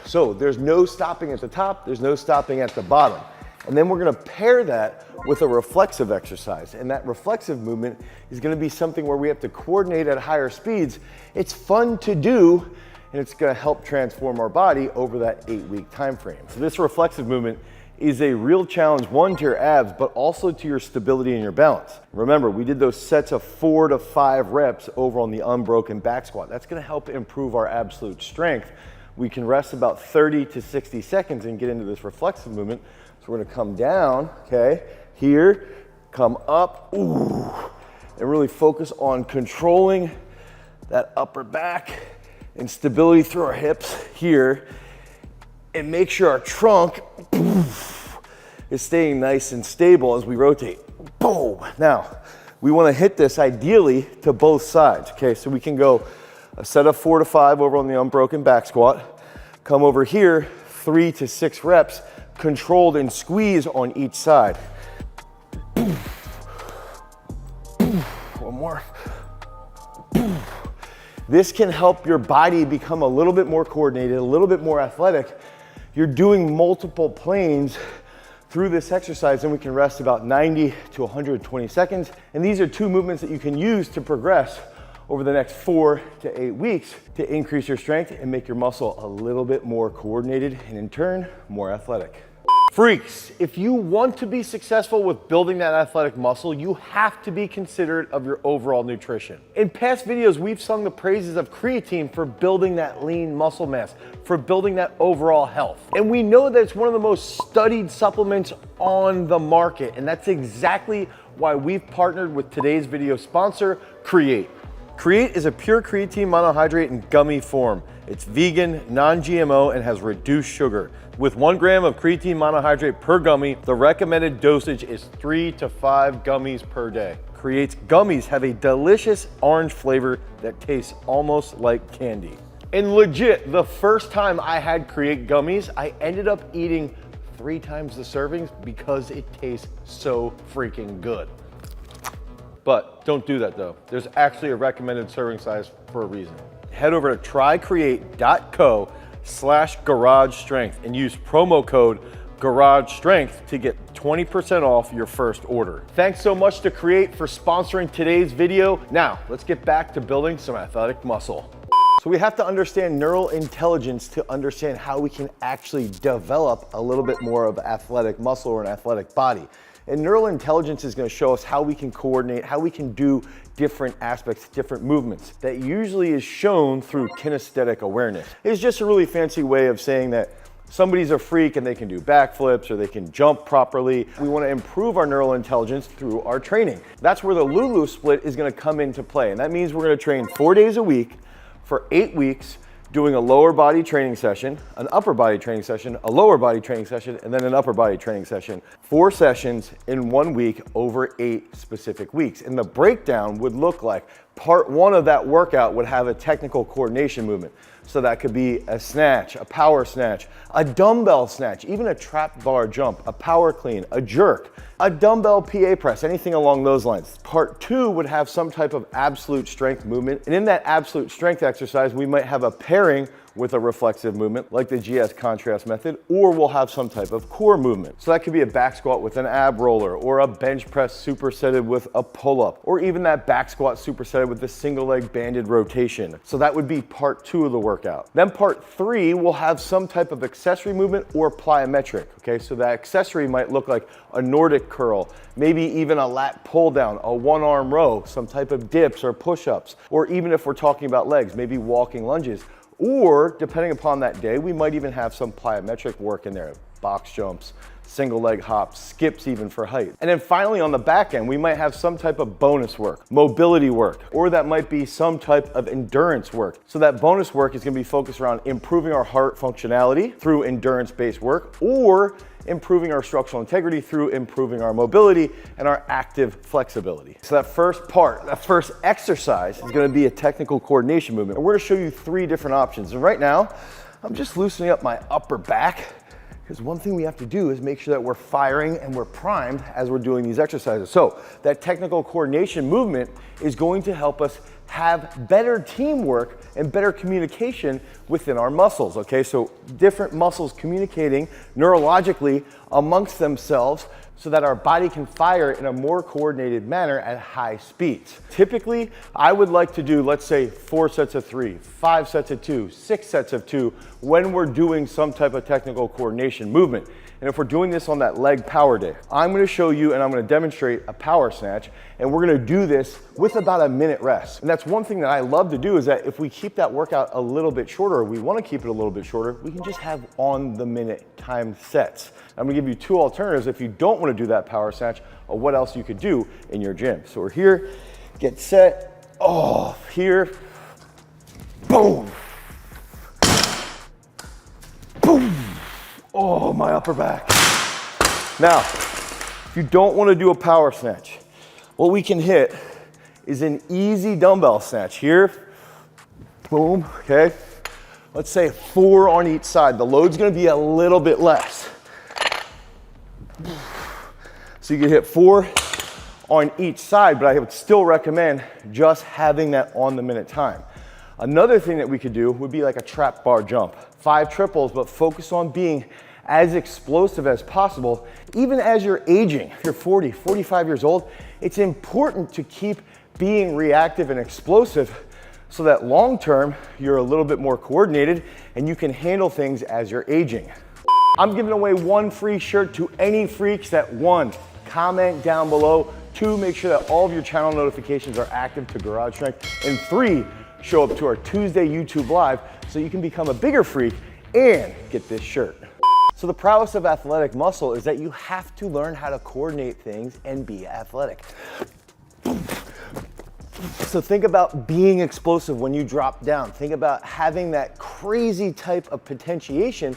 So there's no stopping at the top, there's no stopping at the bottom. And then we're gonna pair that with a reflexive exercise. And that reflexive movement is gonna be something where we have to coordinate at higher speeds. It's fun to do, and it's gonna help transform our body over that 8-week time frame. So this reflexive movement is a real challenge, one, to your abs, but also to your stability and your balance. Remember, we did those sets of 4 to 5 reps over on the unbroken back squat. That's gonna help improve our absolute strength. We can rest about 30 to 60 seconds and get into this reflexive movement. So we're gonna come down, okay, here, come up, ooh, and really focus on controlling that upper back and stability through our hips here, and make sure our trunk is staying nice and stable as we rotate. Boom. Now, we wanna hit this ideally to both sides, okay? So we can go a set of 4 to 5 over on the unbroken back squat, come over here, 3 to 6 reps, controlled and squeeze on each side. One more. This can help your body become a little bit more coordinated, a little bit more athletic. You're doing multiple planes through this exercise, and we can rest about 90 to 120 seconds. And these are 2 movements that you can use to progress over the next 4 to 8 weeks to increase your strength and make your muscle a little bit more coordinated and in turn, more athletic. Freaks, if you want to be successful with building that athletic muscle, you have to be considerate of your overall nutrition. In past videos, we've sung the praises of creatine for building that lean muscle mass, for building that overall health. And we know that it's one of the most studied supplements on the market, and that's exactly why we've partnered with today's video sponsor, Create. Create is a pure creatine monohydrate in gummy form. It's vegan, non-GMO, and has reduced sugar. With 1 gram of creatine monohydrate per gummy, the recommended dosage is 3 to 5 gummies per day. Create's gummies have a delicious orange flavor that tastes almost like candy. And legit, the first time I had Create gummies, I ended up eating 3 times the servings because it tastes so freaking good. But don't do that though. There's actually a recommended serving size for a reason. Head over to trycreate.co/GarageStrength and use promo code GarageStrength to get 20% off your first order. Thanks so much to Create for sponsoring today's video. Now, let's get back to building some athletic muscle. So we have to understand neural intelligence to understand how we can actually develop a little bit more of athletic muscle or an athletic body. And neural intelligence is going to show us how we can coordinate, how we can do different aspects, different movements. That usually is shown through kinesthetic awareness. It's just a really fancy way of saying that somebody's a freak and they can do backflips or they can jump properly. We want to improve our neural intelligence through our training. That's where the Lulu split is going to come into play. And that means we're going to train 4 days a week for 8 weeks, doing a lower body training session, an upper body training session, a lower body training session, and then an upper body training session. 4 sessions in 1 week over 8 specific weeks. And the breakdown would look like Part one of that workout would have a technical coordination movement. So that could be a snatch, a power snatch, a dumbbell snatch, even a trap bar jump, a power clean, a jerk, a dumbbell PA press, anything along those lines. Part two would have some type of absolute strength movement. And in that absolute strength exercise, we might have a pairing with a reflexive movement like the GS contrast method, or we'll have some type of core movement. So that could be a back squat with an ab roller, or a bench press supersetted with a pull-up, or even that back squat supersetted with the single leg banded rotation. So that would be part two of the workout. Then part three will have some type of accessory movement or plyometric, okay? So that accessory might look like a Nordic curl, maybe even a lat pull down, a one arm row, some type of dips or push-ups, or even if we're talking about legs, maybe walking lunges. Or depending upon that day, we might even have some plyometric work in there, box jumps, single leg hops, skips even for height. And then finally on the back end, we might have some type of bonus work, mobility work, or that might be some type of endurance work. So that bonus work is gonna be focused around improving our heart functionality through endurance-based work, or improving our structural integrity through improving our mobility and our active flexibility. So that first part, that first exercise is gonna be a technical coordination movement. And we're gonna show you three different options. And right now, I'm just loosening up my upper back, because one thing we have to do is make sure that we're firing and we're primed as we're doing these exercises. So that technical coordination movement is going to help us have better teamwork and better communication within our muscles, okay? So different muscles communicating neurologically amongst themselves so that our body can fire in a more coordinated manner at high speeds. Typically, I would like to do, let's say, 4 sets of 3, 5 sets of 2, 6 sets of 2 when we're doing some type of technical coordination movement. And if we're doing this on that leg power day, I'm gonna show you and I'm gonna demonstrate a power snatch, and we're gonna do this with about a minute rest. And that's one thing that I love to do, is that if we keep that workout a little bit shorter, or we wanna keep it a little bit shorter, we can just have on the minute timed sets. I'm gonna give you two alternatives if you don't wanna do that power snatch, or what else you could do in your gym. So we're here, get set, here, boom, boom. Oh, my upper back. Now, if you don't want to do a power snatch, what we can hit is an easy dumbbell snatch. Here, boom, okay? Let's say 4 on each side. The load's gonna be a little bit less. So you can hit 4 on each side, but I would still recommend just having that on the minute time. Another thing that we could do would be like a trap bar jump. 5 triples, but focus on being as explosive as possible, even as you're aging. If you're 40, 45 years old, it's important to keep being reactive and explosive so that long term, you're a little bit more coordinated and you can handle things as you're aging. I'm giving away 1 free shirt to any freaks that 1, comment down below, 2, make sure that all of your channel notifications are active to Garage Strength, and 3, show up to our Tuesday YouTube Live so you can become a bigger freak and get this shirt. So the prowess of athletic muscle is that you have to learn how to coordinate things and be athletic. So think about being explosive when you drop down. Think about having that crazy type of potentiation,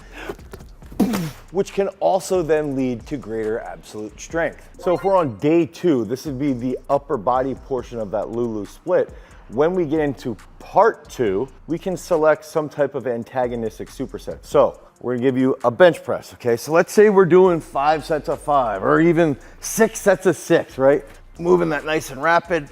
which can also then lead to greater absolute strength. So if we're on day 2, this would be the upper body portion of that Lulu split. When we get into part 2, we can select some type of antagonistic superset. So we're gonna give you a bench press, okay? So let's say we're doing 5 sets of 5, or even 6 sets of 6, right? Moving that nice and rapid.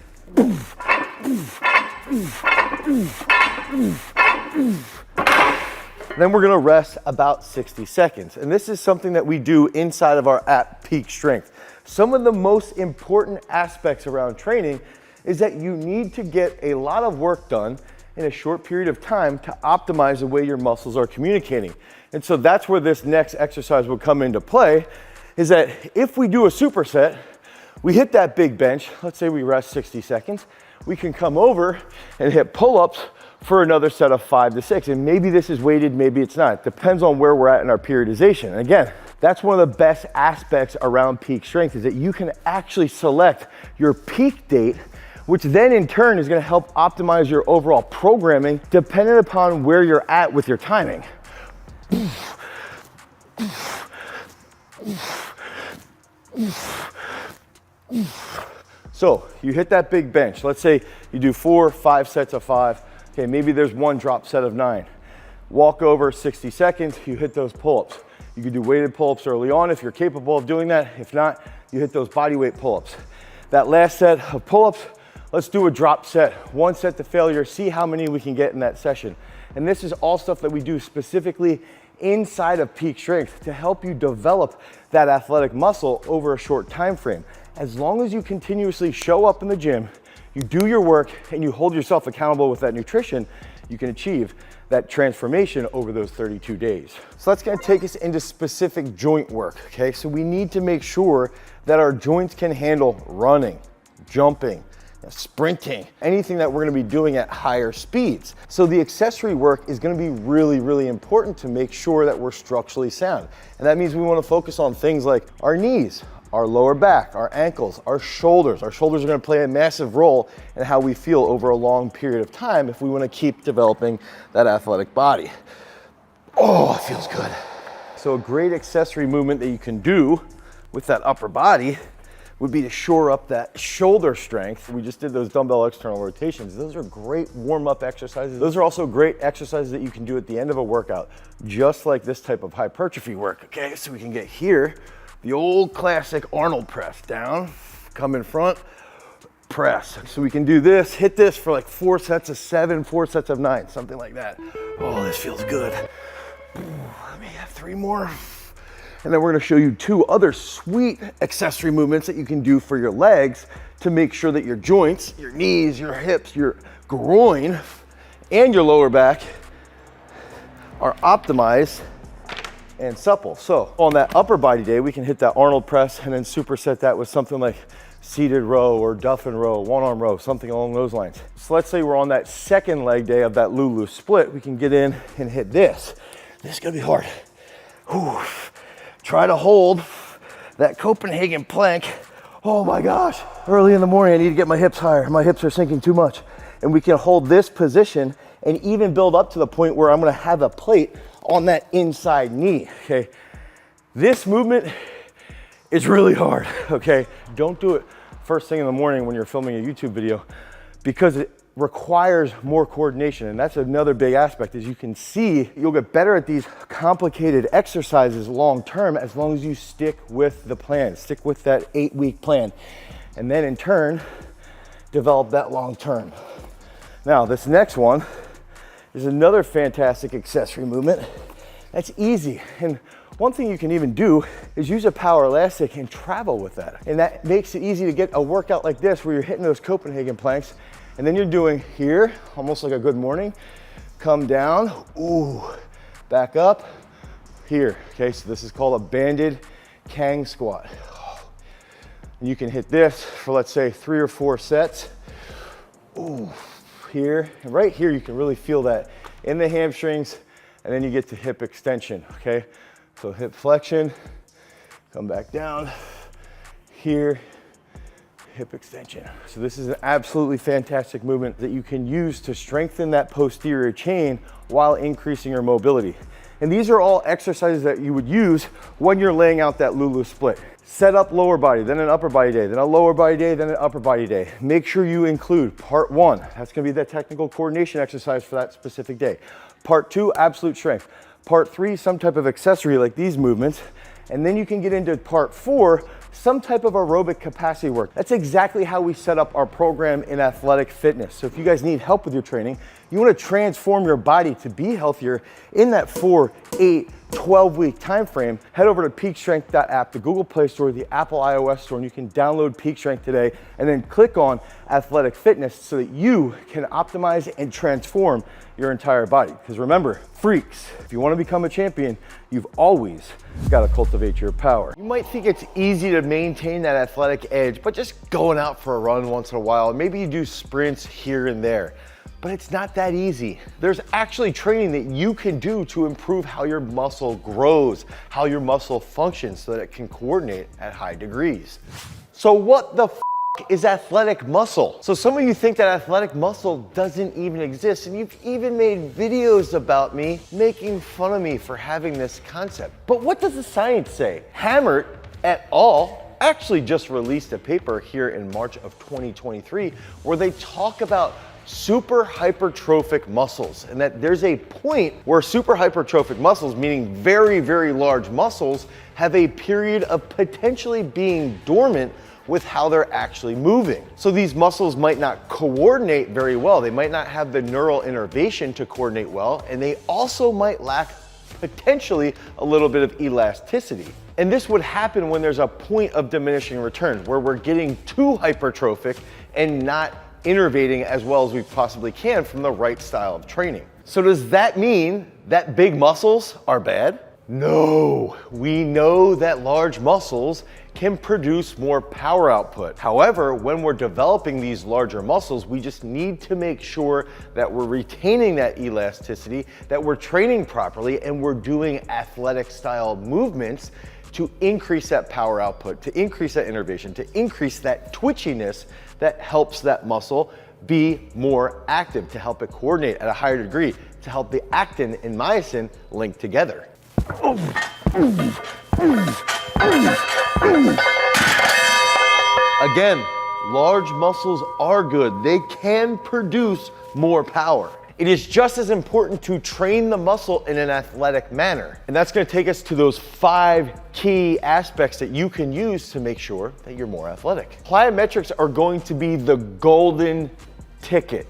Then we're gonna rest about 60 seconds. And this is something that we do inside of our at peak strength. Some of the most important aspects around training is that you need to get a lot of work done in a short period of time to optimize the way your muscles are communicating. And so that's where this next exercise will come into play, is that if we do a superset, we hit that big bench, let's say we rest 60 seconds, we can come over and hit pull-ups for another set of 5 to 6. And maybe this is weighted, maybe it's not. It depends on where we're at in our periodization. And again, that's one of the best aspects around peak strength, is that you can actually select your peak date, which then in turn is gonna help optimize your overall programming depending upon where you're at with your timing. So you hit that big bench. Let's say you do 4, 5 sets of 5. Okay, maybe there's one drop set of 9. Walk over 60 seconds, you hit those pull-ups. You can do weighted pull-ups early on if you're capable of doing that. If not, you hit those body weight pull-ups. That last set of pull-ups, let's do a drop set. 1 set to failure, see how many we can get in that session. And this is all stuff that we do specifically inside of peak strength to help you develop that athletic muscle over a short time frame. As long as you continuously show up in the gym, you do your work, and you hold yourself accountable with that nutrition, you can achieve that transformation over those 32 days. So that's gonna take us into specific joint work, okay? So we need to make sure that our joints can handle running, jumping, sprinting, anything that we're gonna be doing at higher speeds. So the accessory work is gonna be really, really important to make sure that we're structurally sound. And that means we wanna focus on things like our knees, our lower back, our ankles, our shoulders. Our shoulders are gonna play a massive role in how we feel over a long period of time if we wanna keep developing that athletic body. Oh, it feels good. So a great accessory movement that you can do with that upper body would be to shore up that shoulder strength. We just did those dumbbell external rotations. Those are great warm-up exercises. Those are also great exercises that you can do at the end of a workout, just like this type of hypertrophy work, okay? So we can get here, the old classic Arnold press. Down, come in front, press. So we can do this, hit this for like 4 sets of 7, 4 sets of 9, something like that. Oh, this feels good. Let me have 3 more. And then we're gonna show you 2 other sweet accessory movements that you can do for your legs to make sure that your joints, your knees, your hips, your groin, and your lower back are optimized and supple. So on that upper body day, we can hit that Arnold press and then superset that with something like seated row or Duffin row, 1-arm row, something along those lines. So let's say we're on that second leg day of that Lulu split, we can get in and hit this. This is gonna be hard. Whew. Try to hold that Copenhagen plank. Oh my gosh. Early in the morning, I need to get my hips higher. My hips are sinking too much. And we can hold this position and even build up to the point where I'm gonna have a plate on that inside knee, okay? This movement is really hard, okay? Don't do it first thing in the morning when you're filming a YouTube video because it requires more coordination. And that's another big aspect. As you can see, you'll get better at these complicated exercises long-term as long as you stick with the plan, stick with that 8-week plan. And then in turn, develop that long-term. Now, this next one is another fantastic accessory movement. That's easy. And one thing you can even do is use a power elastic and travel with that. And that makes it easy to get a workout like this where you're hitting those Copenhagen planks and then you're doing here, almost like a good morning, come down, ooh, back up, here. Okay, so this is called a banded Kang squat. And you can hit this for, let's say, 3 or 4 sets. Ooh, here, and right here you can really feel that in the hamstrings, and then you get to hip extension, okay? So hip flexion, come back down, here, hip extension. So this is an absolutely fantastic movement that you can use to strengthen that posterior chain while increasing your mobility. And these are all exercises that you would use when you're laying out that Lulu split. Set up lower body, then an upper body day, then a lower body day, then an upper body day. Make sure you include part 1. That's gonna be the technical coordination exercise for that specific day. Part 2, absolute strength. Part 3, some type of accessory like these movements. And then you can get into part 4, some type of aerobic capacity work. That's exactly how we set up our program in athletic fitness. So if you guys need help with your training, you want to transform your body to be healthier in that 4, 8, 12-week time frame, head over to peakstrength.app, the Google Play Store, the Apple iOS Store, and you can download Peak Strength today and then click on athletic fitness so that you can optimize and transform your entire body. Because remember, freaks, if you want to become a champion, you've always got to cultivate your power. You might think it's easy to maintain that athletic edge, but just going out for a run once in a while, maybe you do sprints here and there. But it's not that easy. There's actually training that you can do to improve how your muscle grows, how your muscle functions so that it can coordinate at high degrees. So what the f is athletic muscle? So some of you think that athletic muscle doesn't even exist, and you've even made videos about me making fun of me for having this concept. But what does the science say? Hammered et al. actually just released a paper here in March of 2023 where they talk about super hypertrophic muscles, and that there's a point where super hypertrophic muscles, meaning very, very large muscles, have a period of potentially being dormant with how they're actually moving. So these muscles might not coordinate very well. They might not have the neural innervation to coordinate well, and they also might lack potentially a little bit of elasticity. And this would happen when there's a point of diminishing return, where we're getting too hypertrophic and not innervating as well as we possibly can from the right style of training. So does that mean that big muscles are bad? No, we know that large muscles can produce more power output. However, when we're developing these larger muscles, we just need to make sure that we're retaining that elasticity, that we're training properly, and we're doing athletic style movements to increase that power output, to increase that innervation, to increase that twitchiness that helps that muscle be more active, to help it coordinate at a higher degree, to help the actin and myosin link together. Again, large muscles are good. They can produce more power. It is just as important to train the muscle in an athletic manner. And that's gonna take us to those 5 key aspects that you can use to make sure that you're more athletic. Plyometrics are going to be the golden ticket.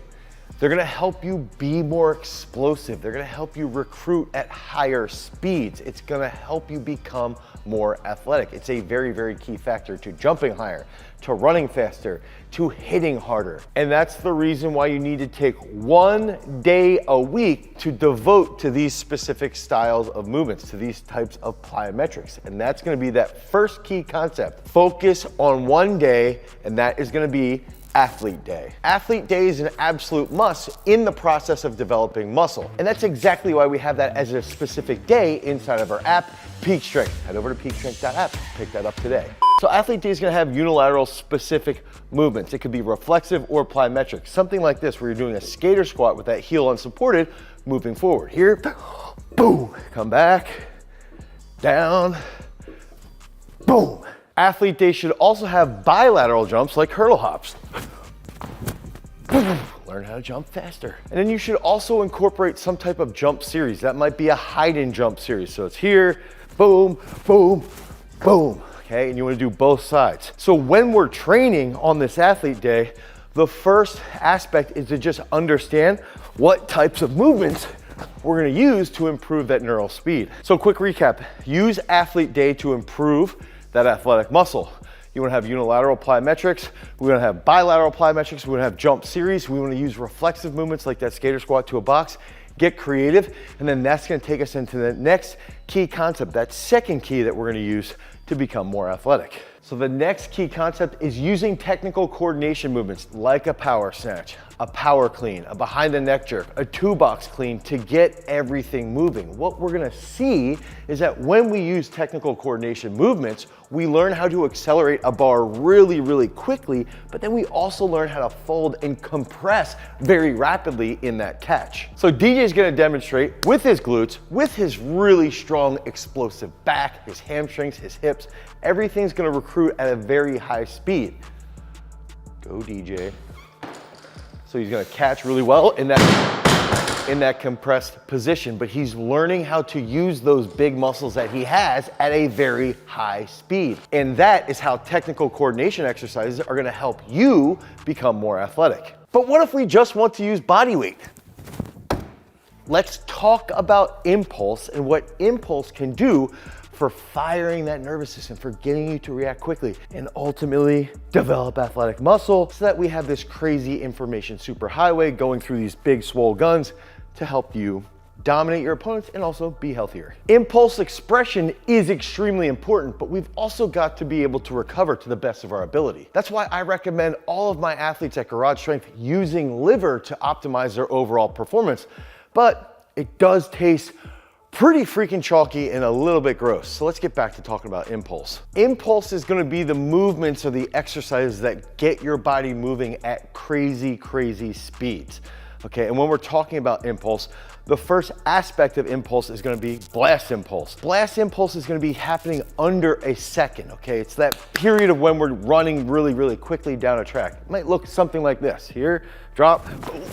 They're gonna help you be more explosive. They're gonna help you recruit at higher speeds. It's gonna help you become more athletic. It's a very, very key factor to jumping higher, to running faster, to hitting harder. And that's the reason why you need to take 1 day a week to devote to these specific styles of movements, to these types of plyometrics. And that's gonna be that first key concept. Focus on 1 day, and that is gonna be Athlete Day. Athlete Day is an absolute must in the process of developing muscle. And that's exactly why we have that as a specific day inside of our app, Peak Strength. Head over to peakstrength.app, pick that up today. So Athlete Day is gonna have unilateral specific movements. It could be reflexive or plyometric. Something like this, where you're doing a skater squat with that heel unsupported, moving forward. Here, boom, come back, down, boom. Athlete Day should also have bilateral jumps like hurdle hops. Learn how to jump faster. And then you should also incorporate some type of jump series. That might be a hide and jump series. So it's here, boom, boom, boom. Okay, and you wanna do both sides. So when we're training on this Athlete Day, the first aspect is to just understand what types of movements we're gonna use to improve that neural speed. So quick recap, use Athlete Day to improve that athletic muscle. You wanna have unilateral plyometrics, we wanna have bilateral plyometrics, we wanna have jump series, we wanna use reflexive movements like that skater squat to a box, get creative, and then that's gonna take us into the next key concept, that second key that we're gonna use to become more athletic. So the next key concept is using technical coordination movements like a power snatch, a power clean, a behind the neck jerk, a 2-box clean to get everything moving. What we're gonna see is that when we use technical coordination movements, we learn how to accelerate a bar really, really quickly, but then we also learn how to fold and compress very rapidly in that catch. So DJ is gonna demonstrate with his glutes, with his really strong explosive back, his hamstrings, his hips, everything's gonna recruit at a very high speed. Go DJ. So he's gonna catch really well in that compressed position, but he's learning how to use those big muscles that he has at a very high speed. And that is how technical coordination exercises are gonna help you become more athletic. But what if we just want to use body weight? Let's talk about impulse and what impulse can do for firing that nervous system, for getting you to react quickly, and ultimately develop athletic muscle so that we have this crazy information superhighway going through these big swole guns to help you dominate your opponents and also be healthier. Impulse expression is extremely important, but we've also got to be able to recover to the best of our ability. That's why I recommend all of my athletes at Garage Strength using liver to optimize their overall performance, but it does taste pretty freaking chalky and a little bit gross. So let's get back to talking about impulse. Impulse is gonna be the movements or the exercises that get your body moving at crazy, crazy speeds. Okay, and when we're talking about impulse, the first aspect of impulse is gonna be blast impulse. Blast impulse is gonna be happening under a second, okay? It's that period of when we're running really, really quickly down a track. It might look something like this. Here, drop, boom,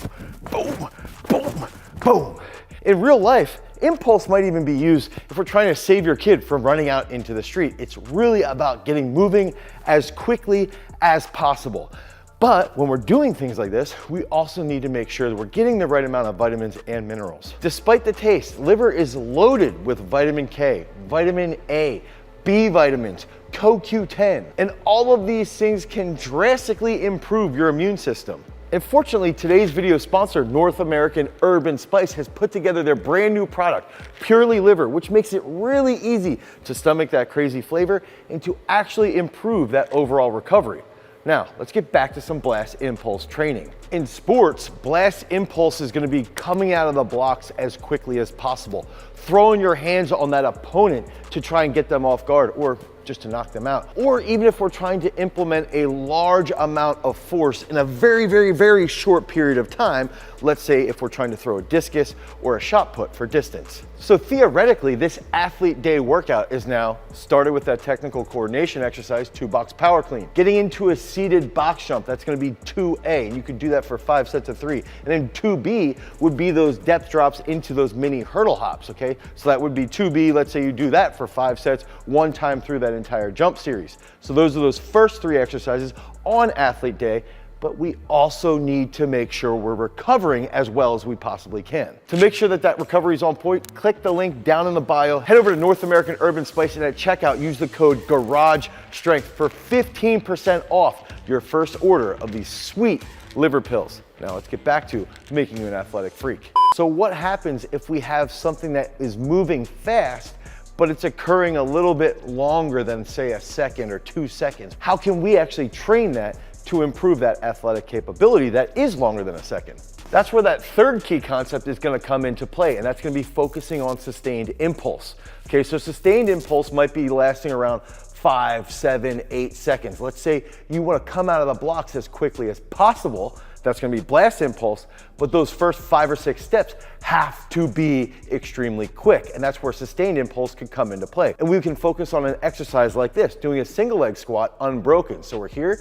boom, boom, boom. In real life, impulse might even be used if we're trying to save your kid from running out into the street. It's really about getting moving as quickly as possible. But when we're doing things like this, we also need to make sure that we're getting the right amount of vitamins and minerals. Despite the taste, liver is loaded with vitamin K, vitamin A, B vitamins, CoQ10, and all of these things can drastically improve your immune system. And fortunately, today's video sponsor, North American Herb & Spice, has put together their brand new product, Purely Liver, which makes it really easy to stomach that crazy flavor and to actually improve that overall recovery. Now, let's get back to some blast impulse training. In sports, blast impulse is gonna be coming out of the blocks as quickly as possible, throwing your hands on that opponent to try and get them off guard, or just to knock them out. Or even if we're trying to implement a large amount of force in a very, very, very short period of time, let's say if we're trying to throw a discus or a shot put for distance. So theoretically, this athlete day workout is now started with that technical coordination exercise, 2-box power clean. Getting into a seated box jump, that's gonna be 2A, and you can do that for 5 sets of 3. And then 2B would be those depth drops into those mini hurdle hops, okay? So that would be 2B, let's say you do that for 5 sets, 1 time through that entire jump series. So those are those first 3 exercises on athlete day, but we also need to make sure we're recovering as well as we possibly can. To make sure that that recovery is on point, click the link down in the bio, head over to North American Herb & Spice, and at checkout, use the code GARAGESTRENGTH for 15% off your first order of these sweet liver pills. Now let's get back to making you an athletic freak. So what happens if we have something that is moving fast, but it's occurring a little bit longer than, say, a second or 2 seconds? How can we actually train that to improve that athletic capability that is longer than a second? That's where that third key concept is gonna come into play, and that's gonna be focusing on sustained impulse. Okay, so sustained impulse might be lasting around 5, 7, 8 seconds. Let's say you wanna come out of the blocks as quickly as possible. That's gonna be blast impulse, but those first 5 or 6 steps have to be extremely quick, and that's where sustained impulse could come into play. And we can focus on an exercise like this, doing a single leg squat unbroken. So we're here,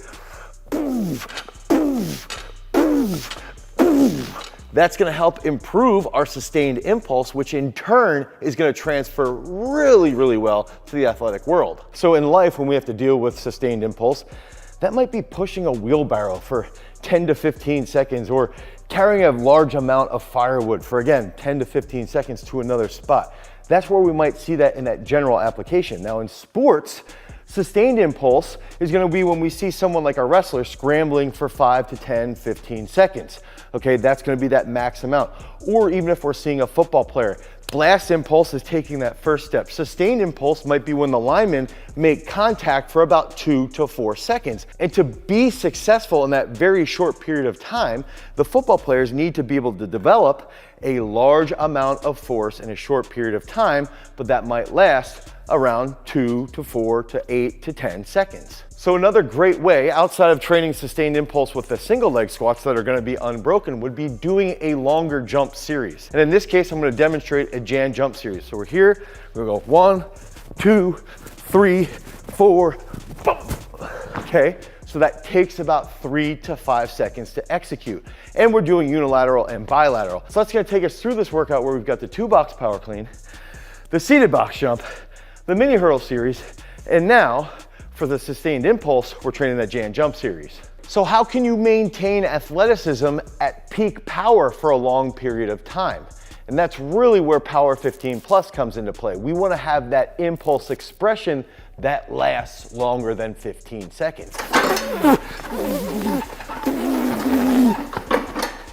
that's gonna help improve our sustained impulse, which in turn is gonna transfer really, really well to the athletic world. So in life, when we have to deal with sustained impulse, that might be pushing a wheelbarrow for 10 to 15 seconds, or carrying a large amount of firewood for, again, 10 to 15 seconds to another spot. That's where we might see that in that general application. Now in sports, sustained impulse is gonna be when we see someone like a wrestler scrambling for 5 to 10, 15 seconds. Okay, that's gonna be that max amount. Or even if we're seeing a football player, blast impulse is taking that first step. Sustained impulse might be when the linemen make contact for about 2 to 4 seconds. And to be successful in that very short period of time, the football players need to be able to develop a large amount of force in a short period of time, but that might last around 2 to 4 to 8 to 10 seconds. So another great way, outside of training sustained impulse with the single leg squats that are gonna be unbroken, would be doing a longer jump series. And in this case, I'm gonna demonstrate a Jan jump series. So we're here, we're gonna go 1, 2, 3, 4, boom. Okay, so that takes about 3 to 5 seconds to execute. And we're doing unilateral and bilateral. So that's gonna take us through this workout where we've got the 2-box power clean, the seated box jump, the mini hurdle series, and now for the sustained impulse, we're training that Jan jump series. So how can you maintain athleticism at peak power for a long period of time? And that's really where Power 15 Plus comes into play. We want to have that impulse expression that lasts longer than 15 seconds.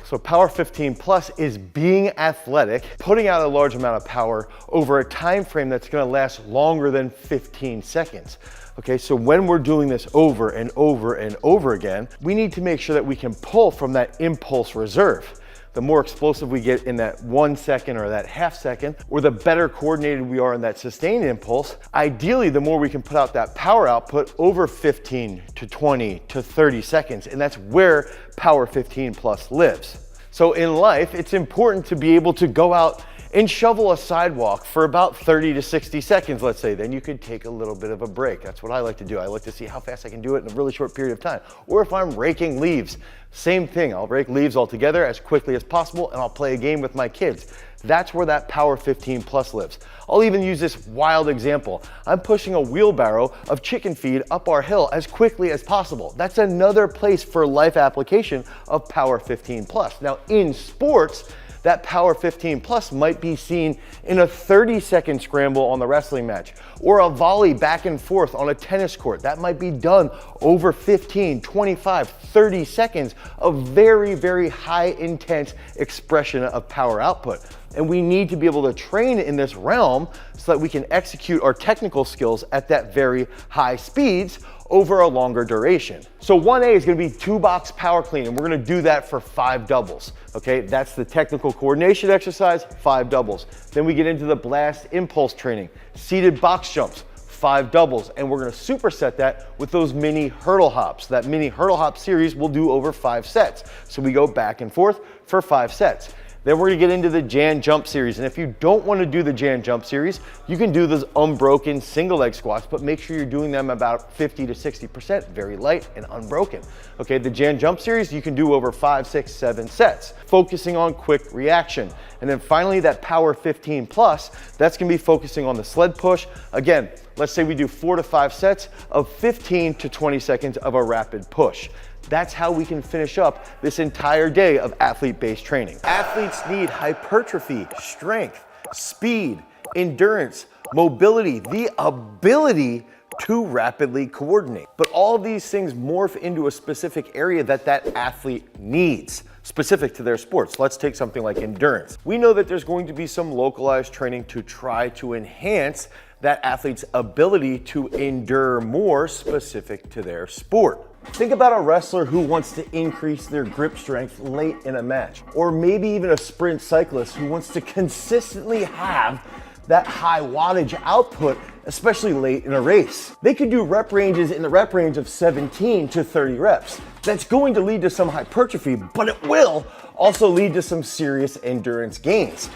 So Power 15 Plus is being athletic, putting out a large amount of power over a time frame that's gonna last longer than 15 seconds. Okay, so when we're doing this over and over and over again, we need to make sure that we can pull from that impulse reserve. The more explosive we get in that 1 second or that half second, or the better coordinated we are in that sustained impulse, ideally the more we can put out that power output over 15 to 20 to 30 seconds, and that's where Power 15 Plus lives. So in life, it's important to be able to go out and shovel a sidewalk for about 30 to 60 seconds, let's say. Then you could take a little bit of a break. That's what I like to do. I like to see how fast I can do it in a really short period of time. Or if I'm raking leaves, same thing. I'll rake leaves all together as quickly as possible and I'll play a game with my kids. That's where that Power 15 Plus lives. I'll even use this wild example. I'm pushing a wheelbarrow of chicken feed up our hill as quickly as possible. That's another place for life application of Power 15 Plus. Now in sports, that Power 15 Plus might be seen in a 30-second scramble on the wrestling match, or a volley back and forth on a tennis court. That might be done over 15, 25, 30 seconds of very, very high intense expression of power output. And we need to be able to train in this realm so that we can execute our technical skills at that very high speeds over a longer duration. So 1A is gonna be 2-box power clean, and we're gonna do that for 5 doubles, okay? That's the technical coordination exercise, 5 doubles. Then we get into the blast impulse training, seated box jumps, 5 doubles, and we're gonna superset that with those mini hurdle hops. That mini hurdle hop series we'll do over 5 sets. So we go back and forth for 5 sets. Then we're gonna get into the Jan jump series. And if you don't wanna do the Jan jump series, you can do those unbroken single leg squats, but make sure you're doing them about 50 to 60%, very light and unbroken. Okay, the Jan jump series, you can do over 5, 6, 7 sets, focusing on quick reaction. And then finally, that Power 15 Plus, that's gonna be focusing on the sled push. Again, let's say we do 4 to 5 sets of 15 to 20 seconds of a rapid push. That's how we can finish up this entire day of athlete-based training. Athletes need hypertrophy, strength, speed, endurance, mobility, the ability to rapidly coordinate. But all of these things morph into a specific area that that athlete needs, specific to their sports. Let's take something like endurance. We know that there's going to be some localized training to try to enhance that athlete's ability to endure more specific to their sport. Think about a wrestler who wants to increase their grip strength late in a match, or maybe even a sprint cyclist who wants to consistently have that high wattage output, especially late in a race. They could do rep ranges in the rep range of 17 to 30 reps. That's going to lead to some hypertrophy, but it will also lead to some serious endurance gains.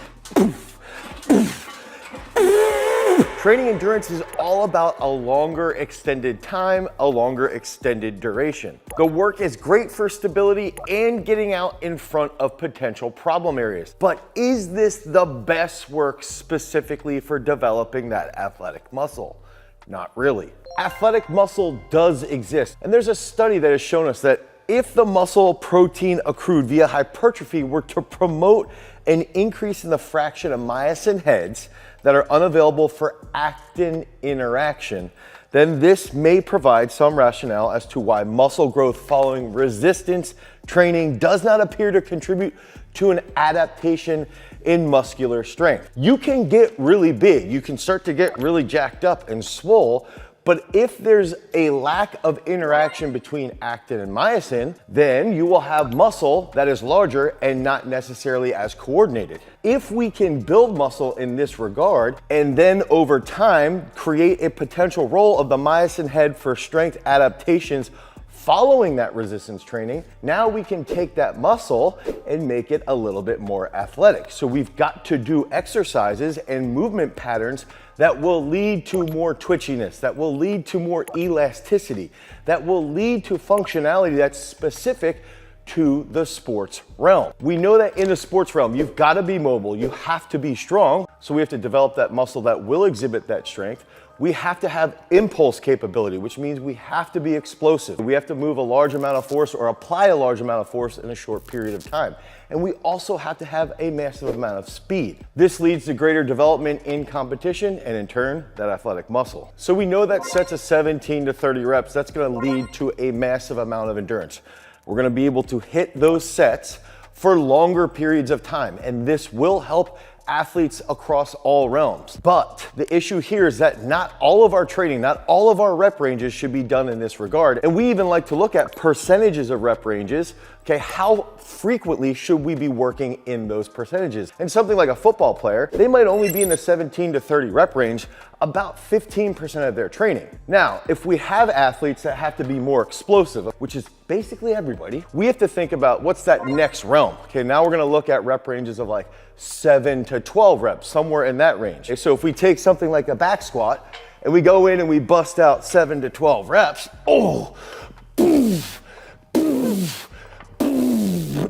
Training endurance is all about a longer extended time, a longer extended duration. The work is great for stability and getting out in front of potential problem areas. But is this the best work specifically for developing that athletic muscle? Not really. Athletic muscle does exist, and there's a study that has shown us that if the muscle protein accrued via hypertrophy were to promote an increase in the fraction of myosin heads that are unavailable for actin interaction, then this may provide some rationale as to why muscle growth following resistance training does not appear to contribute to an adaptation in muscular strength. You can get really big, you can start to get really jacked up and swole, but if there's a lack of interaction between actin and myosin, then you will have muscle that is larger and not necessarily as coordinated. If we can build muscle in this regard, and then over time create a potential role of the myosin head for strength adaptations following that resistance training, now we can take that muscle and make it a little bit more athletic. So we've got to do exercises and movement patterns that will lead to more twitchiness, that will lead to more elasticity, that will lead to functionality that's specific to the sports realm. We know that in the sports realm, you've got to be mobile, you have to be strong, so we have to develop that muscle that will exhibit that strength. We have to have impulse capability, which means we have to be explosive. We have to move a large amount of force or apply a large amount of force in a short period of time. And we also have to have a massive amount of speed. This leads to greater development in competition and in turn, that athletic muscle. So we know that sets of 17 to 30 reps, that's gonna lead to a massive amount of endurance. We're gonna be able to hit those sets for longer periods of time, and this will help athletes across all realms. But the issue here is that not all of our training, not all of our rep ranges should be done in this regard. And we even like to look at percentages of rep ranges Okay, how frequently should we be working in those percentages? And something like a football player, they might only be in the 17 to 30 rep range about 15% of their training. Now, if we have athletes that have to be more explosive, which is basically everybody, we have to think about what's that next realm. Okay, now we're gonna look at rep ranges of like 7 to 12 reps, somewhere in that range. Okay, so if we take something like a back squat and we go in and we bust out 7 to 12 reps,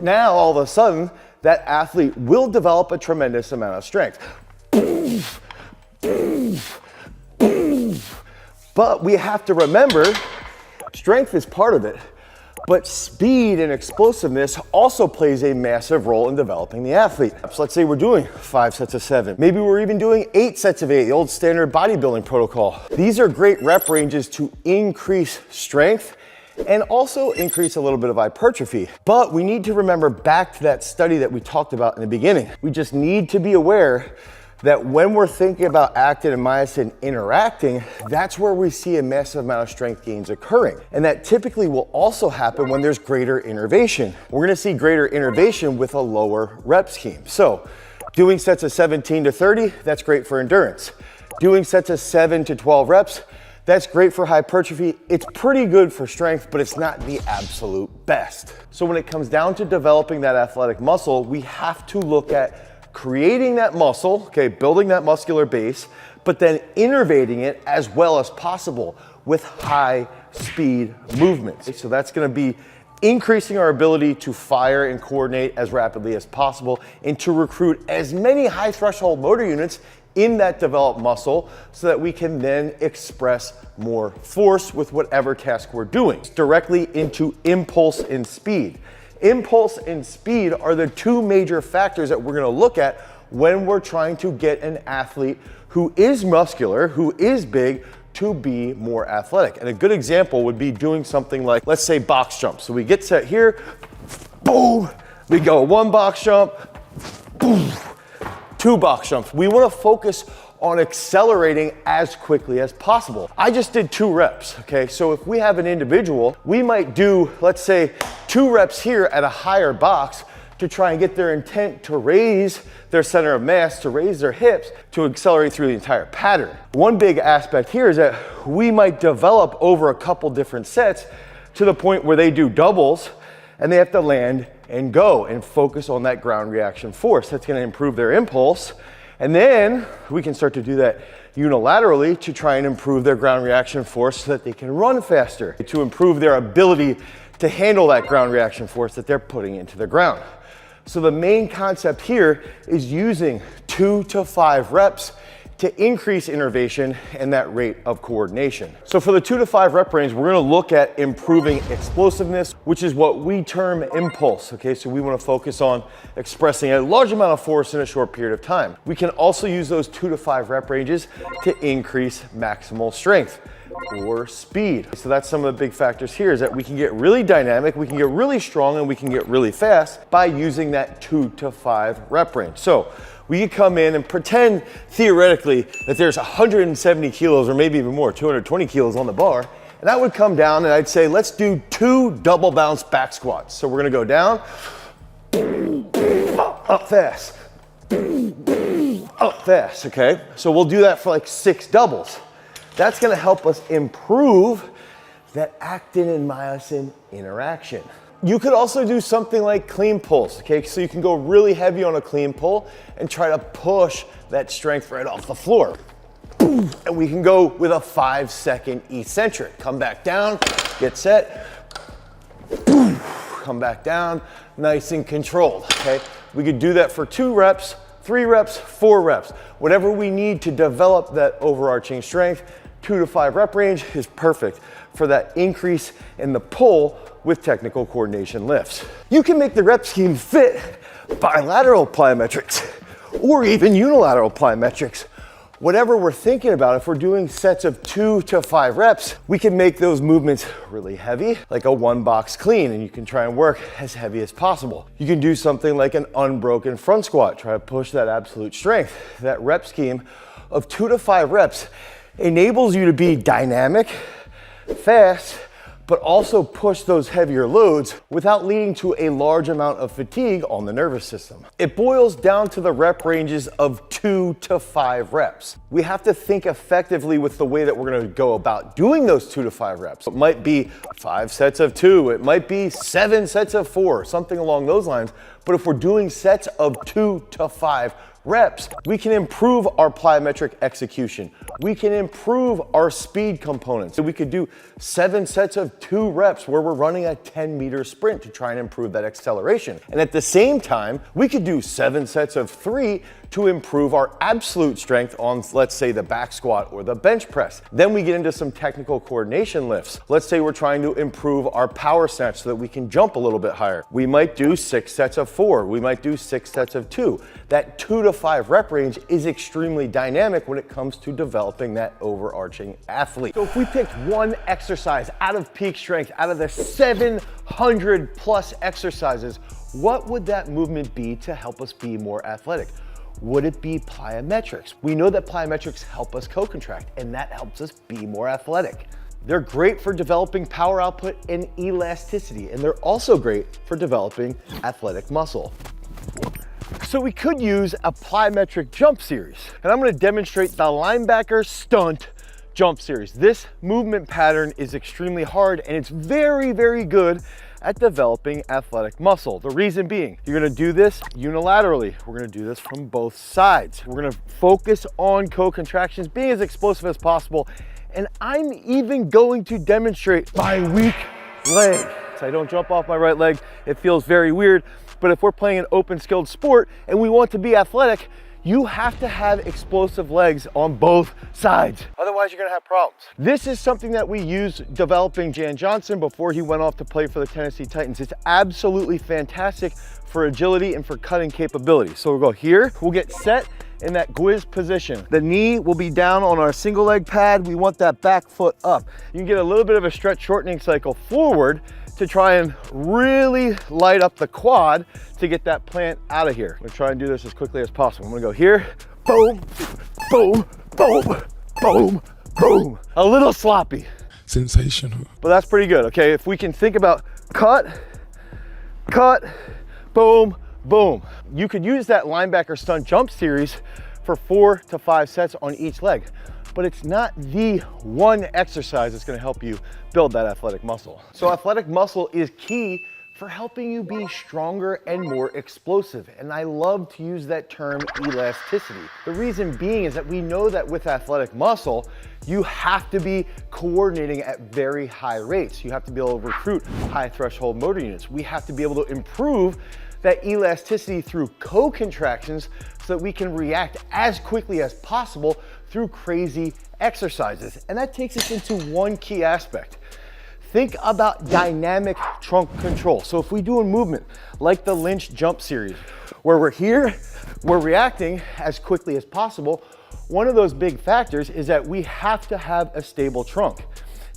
now all of a sudden that athlete will develop a tremendous amount of strength. But we have to remember, strength is part of it, but speed and explosiveness also plays a massive role in developing the athlete. So let's say we're doing 5 sets of 7. Maybe we're even doing 8 sets of 8, the old standard bodybuilding protocol. These are great rep ranges to increase strength and also increase a little bit of hypertrophy. But we need to remember back to that study that we talked about in the beginning. We just need to be aware that when we're thinking about actin and myosin interacting, that's where we see a massive amount of strength gains occurring. And that typically will also happen when there's greater innervation. We're gonna see greater innervation with a lower rep scheme. So doing sets of 17 to 30, that's great for endurance. Doing sets of 7 to 12 reps, that's great for hypertrophy. It's pretty good for strength, but it's not the absolute best. So when it comes down to developing that athletic muscle, we have to look at creating that muscle, okay, building that muscular base, but then innervating it as well as possible with high speed movements. So that's gonna be increasing our ability to fire and coordinate as rapidly as possible and to recruit as many high threshold motor units in that developed muscle so that we can then express more force with whatever task we're doing. Directly into impulse and speed. Impulse and speed are the two major factors that we're gonna look at when we're trying to get an athlete who is muscular, who is big, to be more athletic. And a good example would be doing something like, let's say box jump. So we get set here, boom, we go 1 box jump, boom, 2 box jumps. We wanna focus on accelerating as quickly as possible. I just did 2 reps, okay? So if we have an individual, we might do, let's say, 2 reps here at a higher box to try and get their intent to raise their center of mass, to raise their hips, to accelerate through the entire pattern. One big aspect here is that we might develop over a couple different sets to the point where they do doubles and they have to land and go and focus on that ground reaction force. That's gonna improve their impulse. And then we can start to do that unilaterally to try and improve their ground reaction force so that they can run faster, to improve their ability to handle that ground reaction force that they're putting into the ground. So the main concept here is using 2 to 5 reps to increase innervation and that rate of coordination. So for the 2 to 5 rep range, we're gonna look at improving explosiveness, which is what we term impulse, okay? So we wanna focus on expressing a large amount of force in a short period of time. We can also use those 2 to 5 rep ranges to increase maximal strength or speed. So that's some of the big factors here, is that we can get really dynamic, we can get really strong, and we can get really fast by using that 2 to 5 rep range. So we could come in and pretend theoretically that there's 170 kilos or maybe even more, 220 kilos on the bar. And I would come down and I'd say, let's do 2 double bounce back squats. So we're gonna go down, up fast, up fast, okay? So we'll do that for like 6 doubles. That's gonna help us improve that actin and myosin interaction. You could also do something like clean pulls, okay? So you can go really heavy on a clean pull and try to push that strength right off the floor. And we can go with a 5-second eccentric. Come back down, get set, come back down, nice and controlled, okay? We could do that for 2 reps, 3 reps, 4 reps. Whatever we need to develop that overarching strength, 2 to 5 rep range is perfect for that increase in the pull with technical coordination lifts. You can make the rep scheme fit bilateral plyometrics or even unilateral plyometrics. Whatever we're thinking about, if we're doing sets of 2 to 5 reps, we can make those movements really heavy, like a 1 box clean, and you can try and work as heavy as possible. You can do something like an unbroken front squat, try to push that absolute strength. That rep scheme of 2 to 5 reps enables you to be dynamic, fast, but also push those heavier loads without leading to a large amount of fatigue on the nervous system. It boils down to the rep ranges of 2 to 5 reps. We have to think effectively with the way that we're gonna go about doing those 2 to 5 reps. It might be 5 sets of 2, it might be 7 sets of 4, something along those lines. But if we're doing sets of 2 to 5 reps, we can improve our plyometric execution. We can improve our speed components. So we could do 7 sets of 2 reps where we're running a 10-meter sprint to try and improve that acceleration. And at the same time, we could do 7 sets of 3 to improve our absolute strength on, let's say, the back squat or the bench press. Then we get into some technical coordination lifts. Let's say we're trying to improve our power snatch so that we can jump a little bit higher. We might do 6 sets of 4. We might do 6 sets of 2. That 2 to 5 rep range is extremely dynamic when it comes to developing that overarching athlete. So if we picked one exercise out of peak strength, out of the 700 plus exercises, what would that movement be to help us be more athletic? Would it be plyometrics? We know that plyometrics help us co-contract, and that helps us be more athletic. They're great for developing power output and elasticity, and they're also great for developing athletic muscle. So we could use a plyometric jump series, and I'm gonna demonstrate the linebacker stunt jump series. This movement pattern is extremely hard, and it's very, very good at developing athletic muscle. The reason being, you're gonna do this unilaterally. We're gonna do this from both sides. We're gonna focus on co-contractions, being as explosive as possible, and I'm even going to demonstrate my weak leg. So I don't jump off my right leg. It feels very weird, but if we're playing an open skilled sport and we want to be athletic, you have to have explosive legs on both sides. Otherwise, you're gonna have problems. This is something that we used developing Jan Johnson before he went off to play for the Tennessee Titans. It's absolutely fantastic for agility and for cutting capability. So we'll go here, we'll get set in that Gwiz position. The knee will be down on our single leg pad. We want that back foot up. You can get a little bit of a stretch shortening cycle forward to try and really light up the quad to get that plant out of here. I'm gonna try and do this as quickly as possible. I'm gonna go here, boom, boom, boom, boom, boom. A little sloppy. Sensational. But that's pretty good, okay? If we can think about cut, cut, boom, boom. You could use that linebacker stunt jump series for 4 to 5 sets on each leg, but it's not the one exercise that's gonna help you build that athletic muscle. So athletic muscle is key for helping you be stronger and more explosive. And I love to use that term elasticity. The reason being is that we know that with athletic muscle, you have to be coordinating at very high rates. You have to be able to recruit high threshold motor units. We have to be able to improve that elasticity through co-contractions so that we can react as quickly as possible through crazy exercises. And that takes us into one key aspect. Think about dynamic trunk control. So if we do a movement like the Lynch jump series, where we're here, we're reacting as quickly as possible, one of those big factors is that we have to have a stable trunk.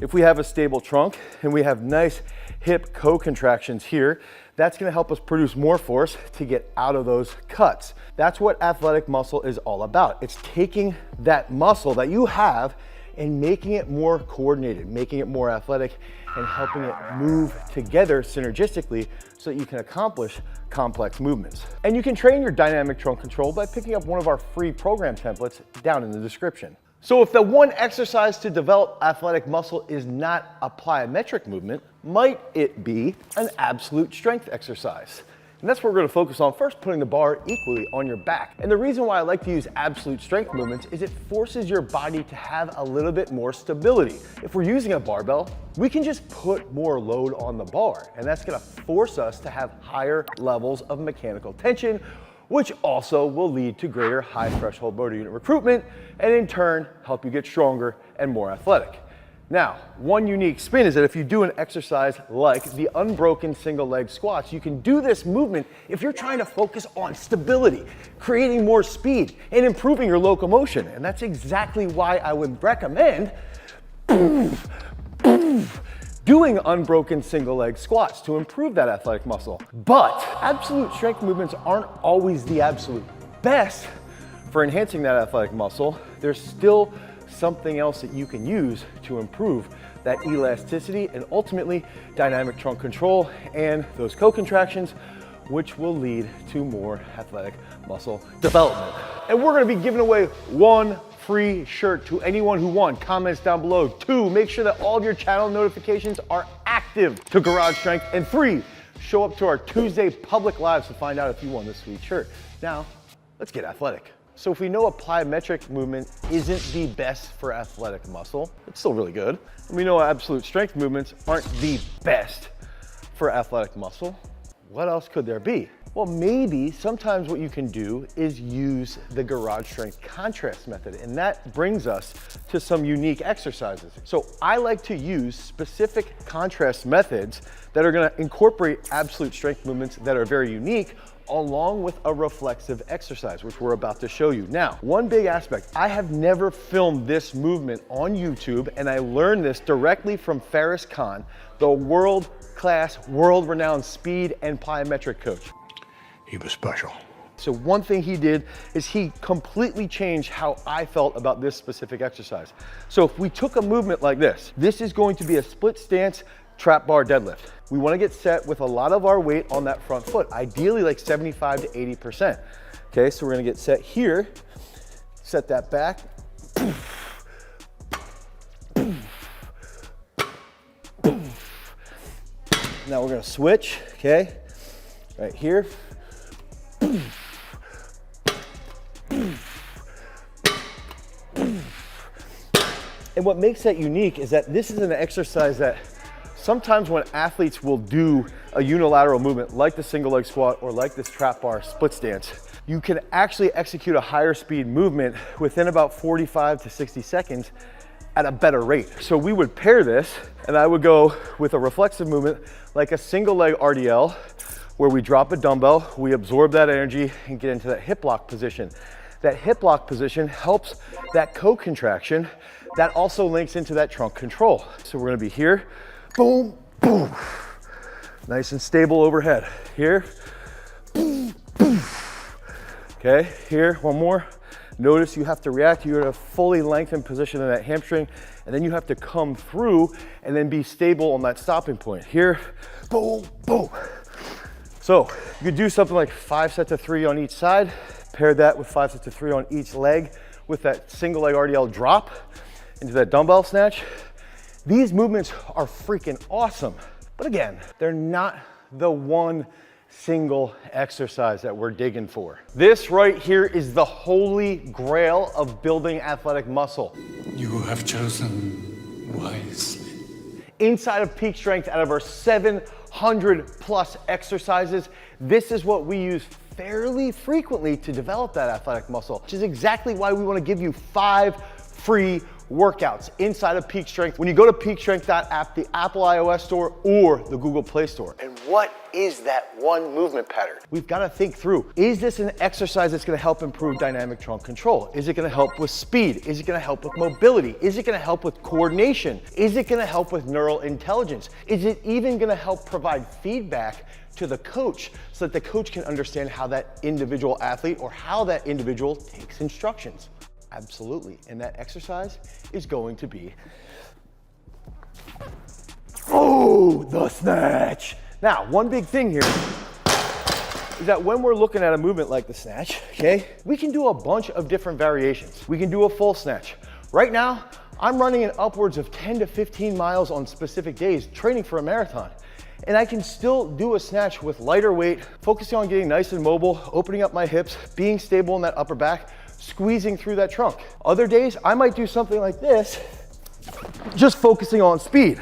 If we have a stable trunk and we have nice hip co-contractions here, that's gonna help us produce more force to get out of those cuts. That's what athletic muscle is all about. It's taking that muscle that you have and making it more coordinated, making it more athletic, and helping it move together synergistically so that you can accomplish complex movements. And you can train your dynamic trunk control by picking up one of our free program templates down in the description. So if the one exercise to develop athletic muscle is not a plyometric movement, might it be an absolute strength exercise? And that's what we're gonna focus on first, putting the bar equally on your back. And the reason why I like to use absolute strength movements is it forces your body to have a little bit more stability. If we're using a barbell, we can just put more load on the bar, and that's gonna force us to have higher levels of mechanical tension, which also will lead to greater high threshold motor unit recruitment, and in turn, help you get stronger and more athletic. Now, one unique spin is that if you do an exercise like the unbroken single leg squats, you can do this movement if you're trying to focus on stability, creating more speed, and improving your locomotion. And that's exactly why I would recommend doing unbroken single leg squats to improve that athletic muscle. But absolute strength movements aren't always the absolute best for enhancing that athletic muscle. There's still something else that you can use to improve that elasticity, and ultimately dynamic trunk control and those co-contractions, which will lead to more athletic muscle development. And we're gonna be giving away 1 free shirt to anyone who won. Comments down below. 2, make sure that all of your channel notifications are active to Garage Strength. And 3, show up to our Tuesday public lives to find out if you won this sweet shirt. Now, let's get athletic. So if we know a plyometric movement isn't the best for athletic muscle, it's still really good. And we know absolute strength movements aren't the best for athletic muscle, what else could there be? Well, maybe sometimes what you can do is use the Garage Strength contrast method, and that brings us to some unique exercises. So I like to use specific contrast methods that are gonna incorporate absolute strength movements that are very unique, along with a reflexive exercise, which we're about to show you. Now, one big aspect, I have never filmed this movement on YouTube, and I learned this directly from Ferris Khan, the world-class, world-renowned speed and plyometric coach. He was special. So one thing he did is he completely changed how I felt about this specific exercise. So if we took a movement like this is going to be a split stance trap bar deadlift. We want to get set with a lot of our weight on that front foot, ideally like 75 to 80%. Okay, so we're going to get set here, set that back. Now we're going to switch, okay, right here. And what makes that unique is that this is an exercise that sometimes when athletes will do a unilateral movement like the single leg squat or like this trap bar split stance, you can actually execute a higher speed movement within about 45 to 60 seconds at a better rate. So we would pair this, and I would go with a reflexive movement like a single leg RDL, where we drop a dumbbell, we absorb that energy and get into that hip lock position. That hip lock position helps that co-contraction that also links into that trunk control. So we're gonna be here, boom, boom. Nice and stable overhead. Here, boom, boom. Okay, here, one more. Notice you have to react, you're in a fully lengthened position in that hamstring, and then you have to come through and then be stable on that stopping point. Here, boom, boom. So you could do something like 5 sets of 3 on each side, pair that with 5 sets of 3 on each leg with that single leg RDL drop into that dumbbell snatch. These movements are freaking awesome. But again, they're not the one single exercise that we're digging for. This right here is the holy grail of building athletic muscle. You have chosen wisely. Inside of Peak Strength, out of our 700 plus exercises, this is what we use fairly frequently to develop that athletic muscle, which is exactly why we want to give you 5 free workouts inside of Peak Strength when you go to peakstrength.app, the Apple iOS store or the Google Play Store. And what is that one movement pattern? We've got to think through, is this an exercise that's going to help improve dynamic trunk control? Is it going to help with speed? Is it going to help with mobility? Is it going to help with coordination? Is it going to help with neural intelligence? Is it even going to help provide feedback to the coach so that the coach can understand how that individual athlete or how that individual takes instructions? Absolutely, and that exercise is going to be, the snatch. Now, one big thing here is that when we're looking at a movement like the snatch, okay, we can do a bunch of different variations. We can do a full snatch. Right now, I'm running in upwards of 10 to 15 miles on specific days, training for a marathon. And I can still do a snatch with lighter weight, focusing on getting nice and mobile, opening up my hips, being stable in that upper back, squeezing through that trunk. Other days, I might do something like this, just focusing on speed.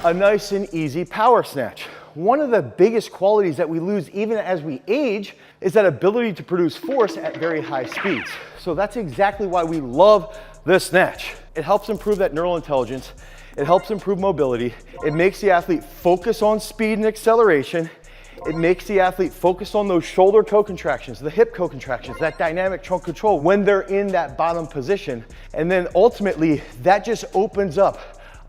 A nice and easy power snatch. One of the biggest qualities that we lose even as we age is that ability to produce force at very high speeds. So that's exactly why we love the snatch. It helps improve that neural intelligence. It helps improve mobility. It makes the athlete focus on speed and acceleration. It makes the athlete focus on those shoulder co-contractions, the hip co-contractions, that dynamic trunk control when they're in that bottom position. And then ultimately, that just opens up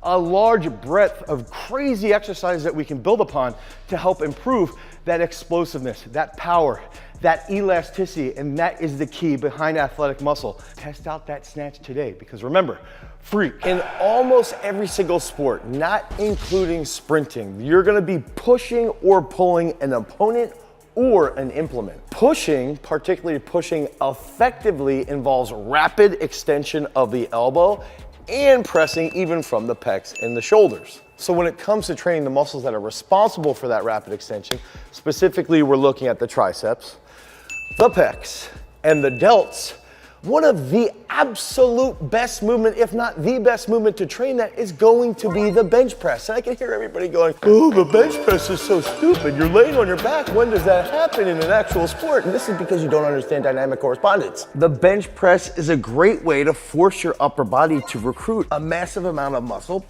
a large breadth of crazy exercises that we can build upon to help improve that explosiveness, that power, that elasticity, and that is the key behind athletic muscle. Test out that snatch today, because remember, freak. In almost every single sport, not including sprinting, you're gonna be pushing or pulling an opponent or an implement. Pushing, particularly pushing effectively, involves rapid extension of the elbow and pressing even from the pecs and the shoulders. So when it comes to training the muscles that are responsible for that rapid extension, specifically we're looking at the triceps, the pecs, and the delts, one of the absolute best movement, if not the best movement to train that, is going to be the bench press. And I can hear everybody going, oh, the bench press is so stupid. You're laying on your back. When does that happen in an actual sport? And this is because you don't understand dynamic correspondence. The bench press is a great way to force your upper body to recruit a massive amount of muscle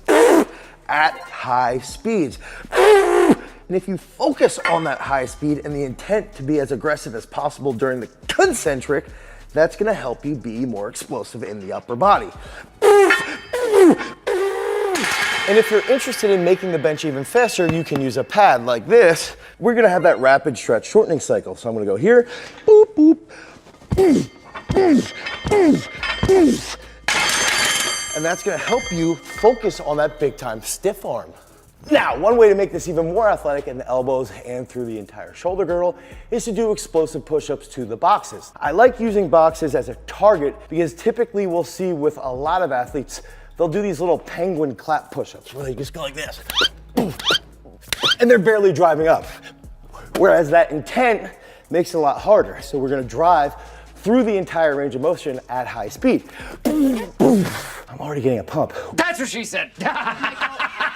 at high speeds. And if you focus on that high speed and the intent to be as aggressive as possible during the concentric, that's gonna help you be more explosive in the upper body. And if you're interested in making the bench even faster, you can use a pad like this. We're gonna have that rapid stretch shortening cycle. So I'm gonna go here, boop, boop, and that's gonna help you focus on that big time stiff arm. Now, one way to make this even more athletic in the elbows and through the entire shoulder girdle is to do explosive push-ups to the boxes. I like using boxes as a target because typically we'll see with a lot of athletes, they'll do these little penguin clap push-ups where they just go like this. And they're barely driving up. Whereas that intent makes it a lot harder. So we're gonna drive through the entire range of motion at high speed. I'm already getting a pump. That's what she said.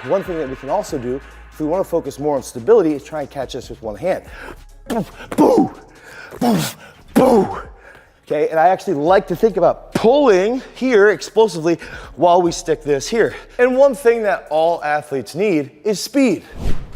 One thing that we can also do, if we want to focus more on stability, is try and catch this with one hand. Boo, boo, boo, boo. Okay, and I actually like to think about pulling here explosively while we stick this here. And one thing that all athletes need is speed.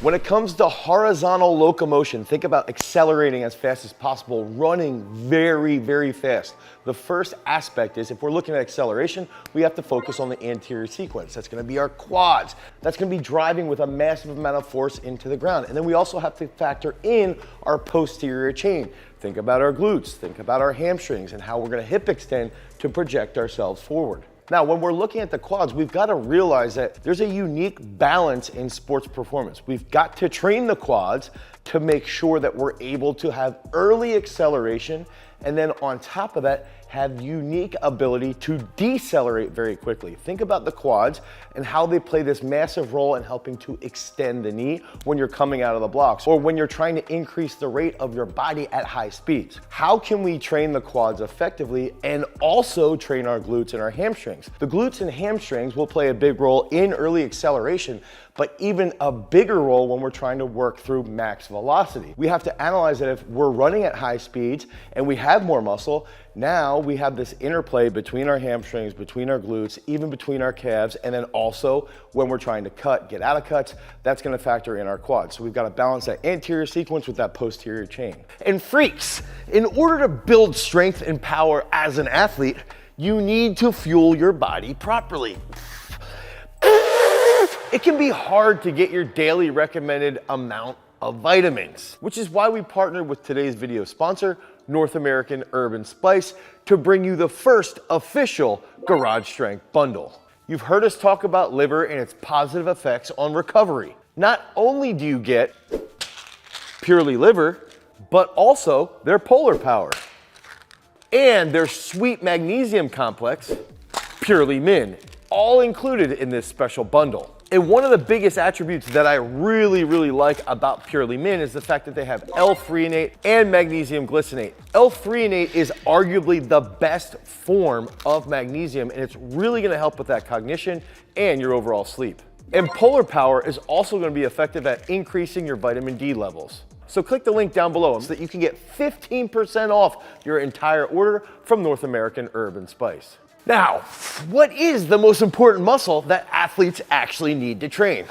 When it comes to horizontal locomotion, think about accelerating as fast as possible, running very, very fast. The first aspect is, if we're looking at acceleration, we have to focus on the anterior sequence. That's gonna be our quads. That's gonna be driving with a massive amount of force into the ground. And then we also have to factor in our posterior chain. Think about our glutes, think about our hamstrings, and how we're gonna hip extend to project ourselves forward. Now, when we're looking at the quads, we've got to realize that there's a unique balance in sports performance. We've got to train the quads to make sure that we're able to have early acceleration, and then on top of that, have unique ability to decelerate very quickly. Think about the quads and how they play this massive role in helping to extend the knee when you're coming out of the blocks, or when you're trying to increase the rate of your body at high speeds. How can we train the quads effectively and also train our glutes and our hamstrings? The glutes and hamstrings will play a big role in early acceleration, but even a bigger role when we're trying to work through max velocity. We have to analyze that if we're running at high speeds and we have more muscle, now we have this interplay between our hamstrings, between our glutes, even between our calves, and then also when we're trying to cut, get out of cuts, that's gonna factor in our quads. So we've gotta balance that anterior sequence with that posterior chain. And freaks, in order to build strength and power as an athlete, you need to fuel your body properly. It can be hard to get your daily recommended amount of vitamins, which is why we partnered with today's video sponsor, North American Herb & Spice, to bring you the first official Garage Strength bundle. You've heard us talk about liver and its positive effects on recovery. Not only do you get purely liver, but also their polar power and their sweet magnesium complex, purely min, all included in this special bundle. And one of the biggest attributes that I really like about Purely Min is the fact that they have L-threonate and magnesium glycinate. L-threonate is arguably the best form of magnesium, and it's really gonna help with that cognition and your overall sleep. And Polar Power is also gonna be effective at increasing your vitamin D levels. So click the link down below so that you can get 15% off your entire order from North American Herb & Spice. Now, what is the most important muscle that athletes actually need to train?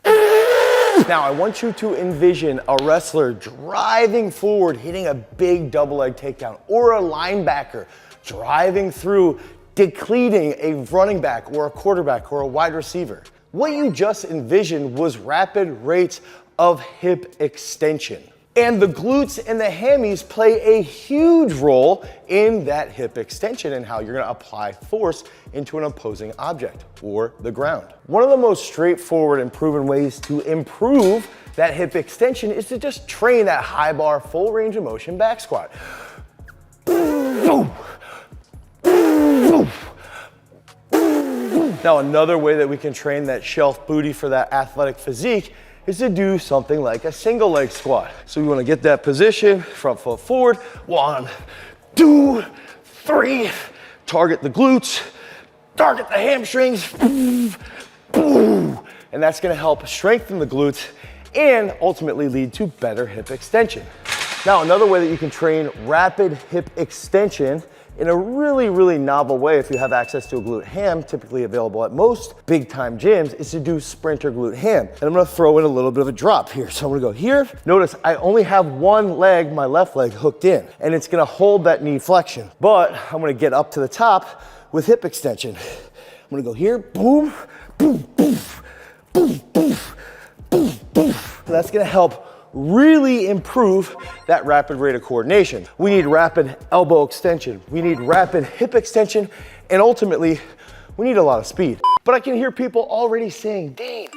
Now, I want you to envision a wrestler driving forward, hitting a big double leg takedown, or a linebacker driving through, depleting a running back or a quarterback or a wide receiver. What you just envisioned was rapid rates of hip extension. And the glutes and the hammies play a huge role in that hip extension and how you're gonna apply force into an opposing object or the ground. One of the most straightforward and proven ways to improve that hip extension is to just train that high bar full range of motion back squat. Now, another way that we can train that shelf booty for that athletic physique is to do something like a single leg squat. So we want to get that position, front foot forward, 1, 2, 3, target the glutes, target the hamstrings, and that's going to help strengthen the glutes and ultimately lead to better hip extension. Now, another way that you can train rapid hip extension in a really novel way, if you have access to a glute ham, typically available at most big time gyms, is to do sprinter glute ham. And I'm gonna throw in a little bit of a drop here. So I'm gonna go here. Notice I only have one leg, my left leg, hooked in, and it's gonna hold that knee flexion. But I'm gonna get up to the top with hip extension. I'm gonna go here, boom, boom, boom, boom, boom, boom, boom. So that's gonna help really improve that rapid rate of coordination. We need rapid elbow extension. We need rapid hip extension. And ultimately, we need a lot of speed. But I can hear people already saying, Dane,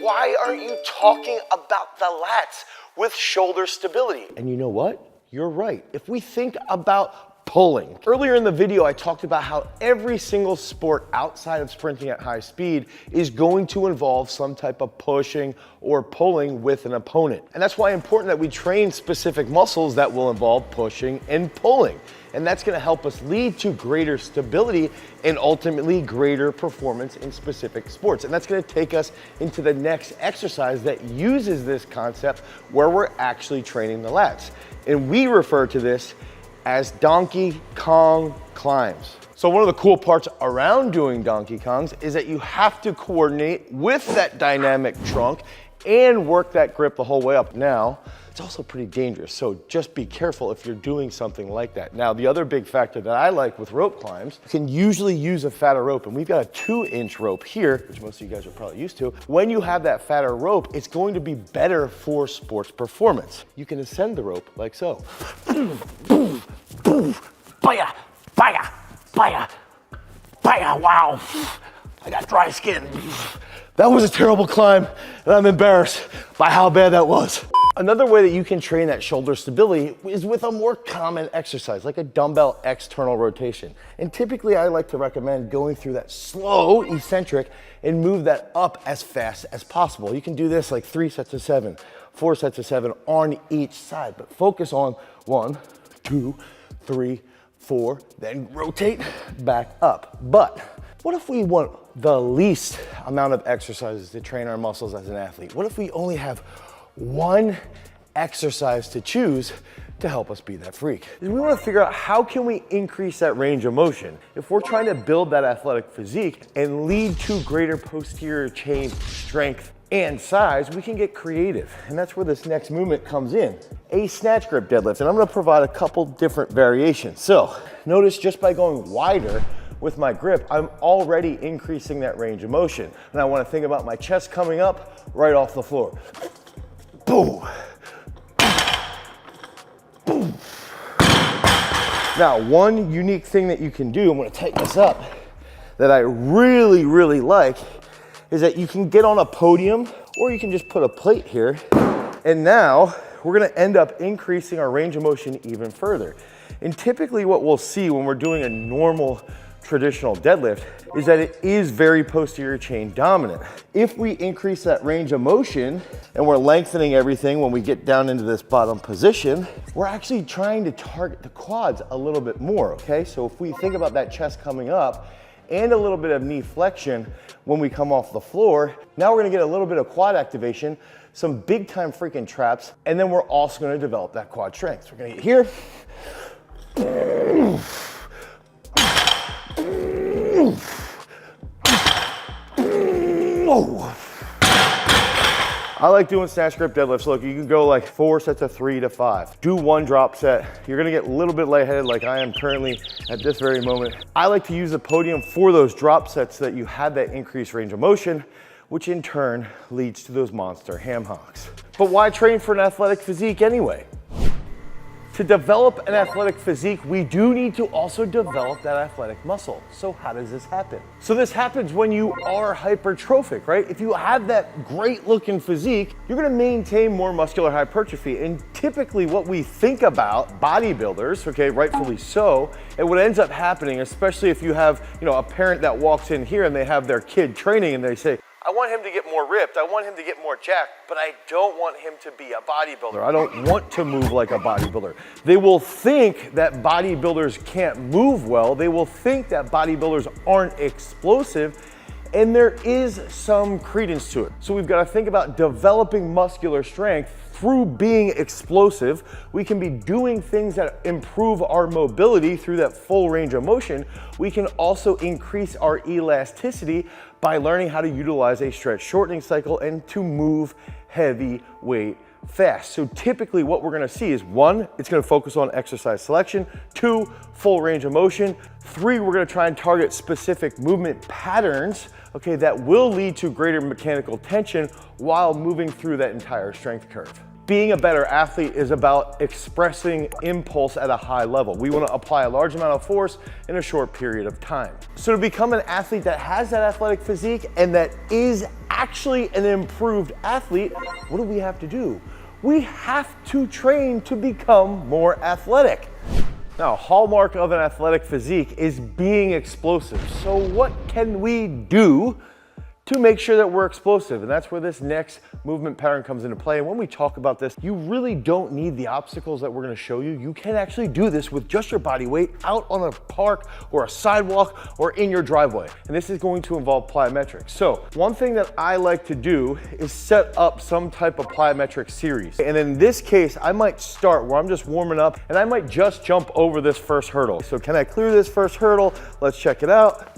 why aren't you talking about the lats with shoulder stability? And you know what? You're right. If we think about pulling. Earlier in the video, I talked about how every single sport outside of sprinting at high speed is going to involve some type of pushing or pulling with an opponent. And that's why it's important that we train specific muscles that will involve pushing and pulling. And that's gonna help us lead to greater stability and ultimately greater performance in specific sports. And that's gonna take us into the next exercise that uses this concept where we're actually training the lats. And we refer to this as Donkey Kong climbs. So one of the cool parts around doing Donkey Kongs is that you have to coordinate with that dynamic trunk and work that grip the whole way up. Now, it's also pretty dangerous, so just be careful if you're doing something like that. Now, the other big factor that I like with rope climbs, you can usually use a fatter rope, and we've got a 2-inch rope here, which most of you guys are probably used to. When you have that fatter rope, it's going to be better for sports performance. You can ascend the rope like so. Fire, fire, fire, fire, wow. I got dry skin. That was a terrible climb, and I'm embarrassed by how bad that was. Another way that you can train that shoulder stability is with a more common exercise, like a dumbbell external rotation. And typically I like to recommend going through that slow eccentric and move that up as fast as possible. You can do this like 3 sets of 7, 4 sets of 7 on each side, but focus on 1, 2, 3, 4, then rotate back up. But what if we want the least amount of exercises to train our muscles as an athlete? What if we only have one exercise to choose to help us be that freak? We want to figure out how can we increase that range of motion. If we're trying to build that athletic physique and lead to greater posterior chain strength and size, we can get creative. And that's where this next movement comes in, a snatch grip deadlift. And I'm gonna provide a couple different variations. So notice just by going wider with my grip, I'm already increasing that range of motion. And I wanna think about my chest coming up right off the floor. Boom. Boom. Now, one unique thing that you can do, I'm gonna tighten this up, that I really like, is that you can get on a podium or you can just put a plate here. And now we're gonna end up increasing our range of motion even further. And typically what we'll see when we're doing a normal traditional deadlift is that it is very posterior chain dominant. If we increase that range of motion and we're lengthening everything when we get down into this bottom position, we're actually trying to target the quads a little bit more, okay? So if we think about that chest coming up and a little bit of knee flexion when we come off the floor, now we're gonna get a little bit of quad activation, some big time freaking traps, and then we're also gonna develop that quad strength. So we're gonna get here. I like doing snatch grip deadlifts. Look, you can go like 4 sets of 3 to 5. Do 1 drop set. You're gonna get a little bit lightheaded like I am currently at this very moment. I like to use the podium for those drop sets so that you have that increased range of motion. which in turn leads to those monster ham hocks. But why train for an athletic physique anyway? To develop an athletic physique, we do need to also develop that athletic muscle. So how does this happen? So this happens when you are hypertrophic, right? If you have that great looking physique, you're gonna maintain more muscular hypertrophy. And typically what we think about bodybuilders, okay, rightfully so, and what ends up happening, especially if you have, a parent that walks in here and they have their kid training and they say, I want him to get more ripped, I want him to get more jacked, but I don't want him to be a bodybuilder. I don't want to move like a bodybuilder. They will think that bodybuilders can't move well. They will think that bodybuilders aren't explosive, and there is some credence to it. So we've got to think about developing muscular strength through being explosive. We can be doing things that improve our mobility through that full range of motion. We can also increase our elasticity by learning how to utilize a stretch shortening cycle and to move heavy weight fast. So typically what we're gonna see is 1, it's gonna focus on exercise selection, 2, full range of motion, 3, we're gonna try and target specific movement patterns, okay, that will lead to greater mechanical tension while moving through that entire strength curve. Being a better athlete is about expressing impulse at a high level. We want to apply a large amount of force in a short period of time. So to become an athlete that has that athletic physique and that is actually an improved athlete, what do we have to do? We have to train to become more athletic. Now, a hallmark of an athletic physique is being explosive. So what can we do to make sure that we're explosive? And that's where this next movement pattern comes into play. And when we talk about this, you really don't need the obstacles that we're gonna show you. You can actually do this with just your body weight out on a park or a sidewalk or in your driveway. And this is going to involve plyometrics. So one thing that I like to do is set up some type of plyometric series. And in this case, I might start where I'm just warming up and I might just jump over this first hurdle. So can I clear this first hurdle? Let's check it out.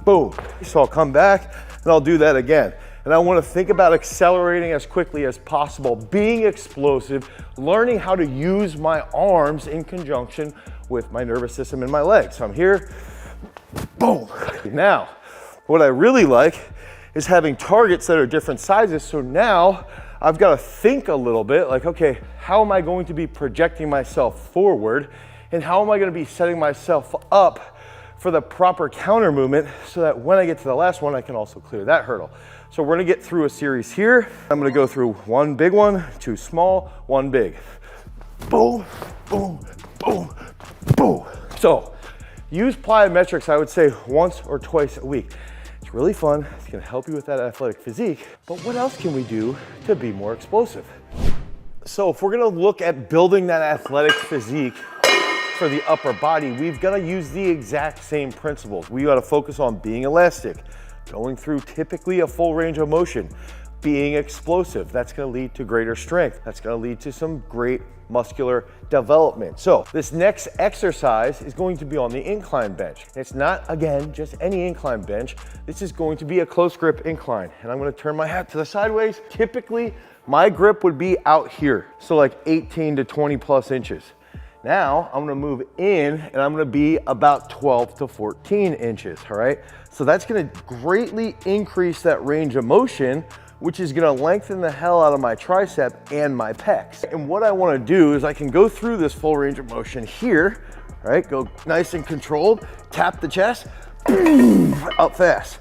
Boom. So I'll come back and I'll do that again. And I want to think about accelerating as quickly as possible, being explosive, learning how to use my arms in conjunction with my nervous system and my legs. So I'm here, boom. Now, what I really like is having targets that are different sizes. So now I've got to think a little bit like, okay, how am I going to be projecting myself forward? And how am I going to be setting myself up for the proper counter movement so that when I get to the last one, I can also clear that hurdle. So we're gonna get through a series here. I'm gonna go through 1 big one, 2 small, 1 big. Boom, boom, boom, boom. So use plyometrics, I would say once or twice a week. It's really fun, it's gonna help you with that athletic physique, but what else can we do to be more explosive? So if we're gonna look at building that athletic physique for the upper body, we've got to use the exact same principles. We got to focus on being elastic, going through typically a full range of motion, being explosive. That's going to lead to greater strength. That's going to lead to some great muscular development. So this next exercise is going to be on the incline bench. It's not, again, just any incline bench. This is going to be a close grip incline. And I'm going to turn my hat to the sideways. Typically, my grip would be out here. So like 18 to 20 plus inches. Now I'm gonna move in and I'm gonna be about 12 to 14 inches, all right? So that's gonna greatly increase that range of motion, which is gonna lengthen the hell out of my tricep and my pecs. And what I wanna do is I can go through this full range of motion here, all right? Go nice and controlled, tap the chest, up fast.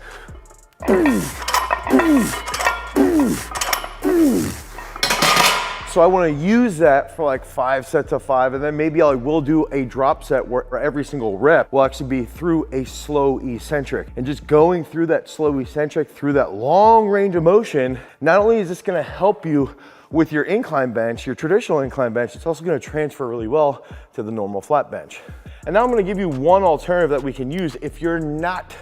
So I want to use that for like 5 sets of 5, and then maybe I will do a drop set where every single rep will actually be through a slow eccentric. And just going through that slow eccentric, through that long range of motion, not only is this going to help you with your incline bench, your traditional incline bench, it's also going to transfer really well to the normal flat bench. And now I'm going to give you one alternative that we can use if you're not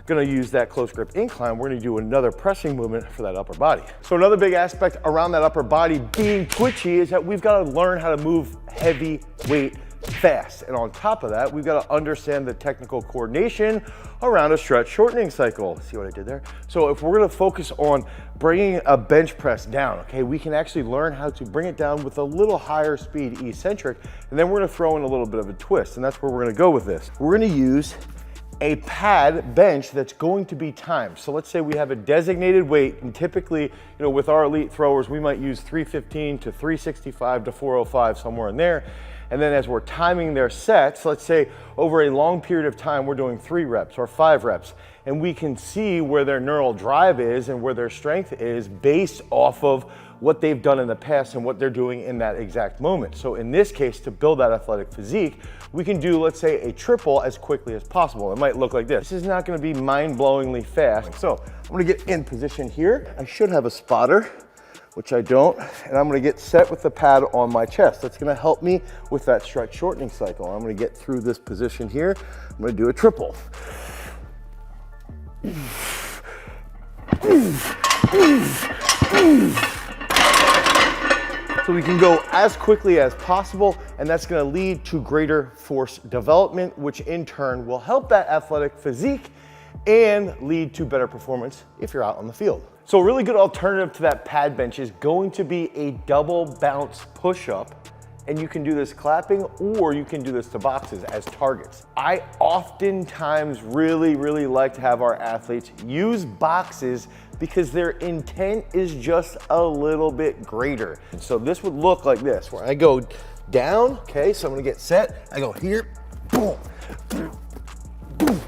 gonna use that close grip incline. We're gonna do another pressing movement for that upper body. So another big aspect around that upper body being twitchy is that we've got to learn how to move heavy weight fast. And on top of that, we've got to understand the technical coordination around a stretch shortening cycle. See what I did there? So if we're gonna focus on bringing a bench press down, okay, we can actually learn how to bring it down with a little higher speed eccentric, and then we're gonna throw in a little bit of a twist, and that's where we're gonna go with this. We're gonna use a pad bench that's going to be timed. So let's say we have a designated weight, and typically, with our elite throwers, we might use 315 to 365 to 405, somewhere in there. And then as we're timing their sets, let's say over a long period of time, we're doing 3 reps or 5 reps, and we can see where their neural drive is and where their strength is based off of what they've done in the past and what they're doing in that exact moment. So in this case, to build that athletic physique, we can do, let's say, a triple as quickly as possible. It might look like this. This is not gonna be mind-blowingly fast. So I'm gonna get in position here. I should have a spotter, which I don't, and I'm gonna get set with the pad on my chest. That's gonna help me with that stretch shortening cycle. I'm gonna get through this position here. I'm gonna do a triple. So we can go as quickly as possible, and that's gonna lead to greater force development, which in turn will help that athletic physique and lead to better performance if you're out on the field. So a really good alternative to that pad bench is going to be a double bounce push-up, and you can do this clapping or you can do this to boxes as targets. I oftentimes really like to have our athletes use boxes because their intent is just a little bit greater. So this would look like this, where I go down, okay, so I'm gonna get set, I go here, boom, boom, boom,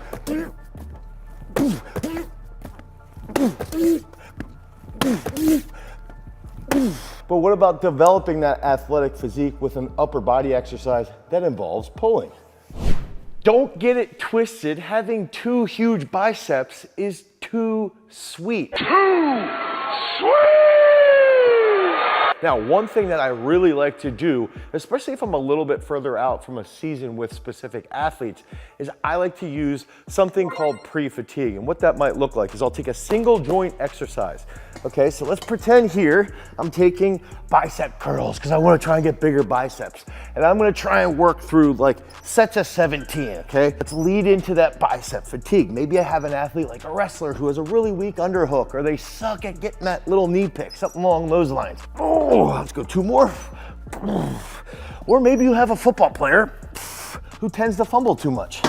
But what about developing that athletic physique with an upper body exercise that involves pulling? Don't get it twisted, having 2 huge biceps is too sweet. Now, one thing that I really like to do, especially if I'm a little bit further out from a season with specific athletes, is I like to use something called pre-fatigue. And what that might look like is I'll take a single joint exercise. Okay, so let's pretend here I'm taking bicep curls because I want to try and get bigger biceps. And I'm going to try and work through like sets of 17, okay? Let's lead into that bicep fatigue. Maybe I have an athlete like a wrestler who has a really weak underhook, or they suck at getting that little knee pick, something along those lines. Oh, let's go 2 more. Or maybe you have a football player who tends to fumble too much.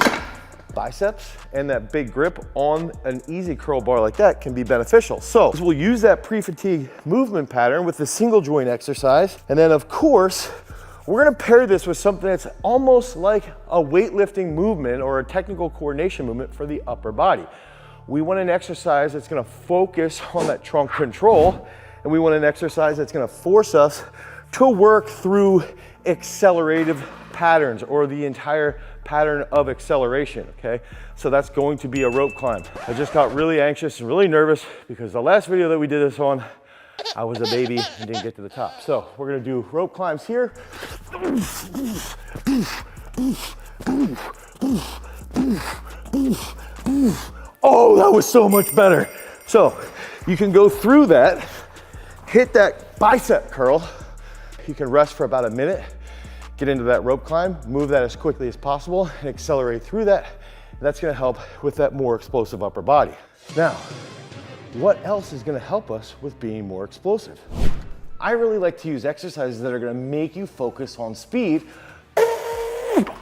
Biceps and that big grip on an easy curl bar like that can be beneficial. So we'll use that pre-fatigue movement pattern with the single joint exercise. And then of course, we're gonna pair this with something that's almost like a weightlifting movement or a technical coordination movement for the upper body. We want an exercise that's gonna focus on that trunk control, and we want an exercise that's gonna force us to work through accelerative patterns or the entire pattern of acceleration, okay? So that's going to be a rope climb. I just got really anxious and really nervous because the last video that we did this on, I was a baby and didn't get to the top. So we're gonna do rope climbs here. Oh, that was so much better. So you can go through that, hit that bicep curl. You can rest for about a minute, get into that rope climb, move that as quickly as possible and accelerate through that. That's gonna help with that more explosive upper body. Now, what else is gonna help us with being more explosive? I really like to use exercises that are gonna make you focus on speed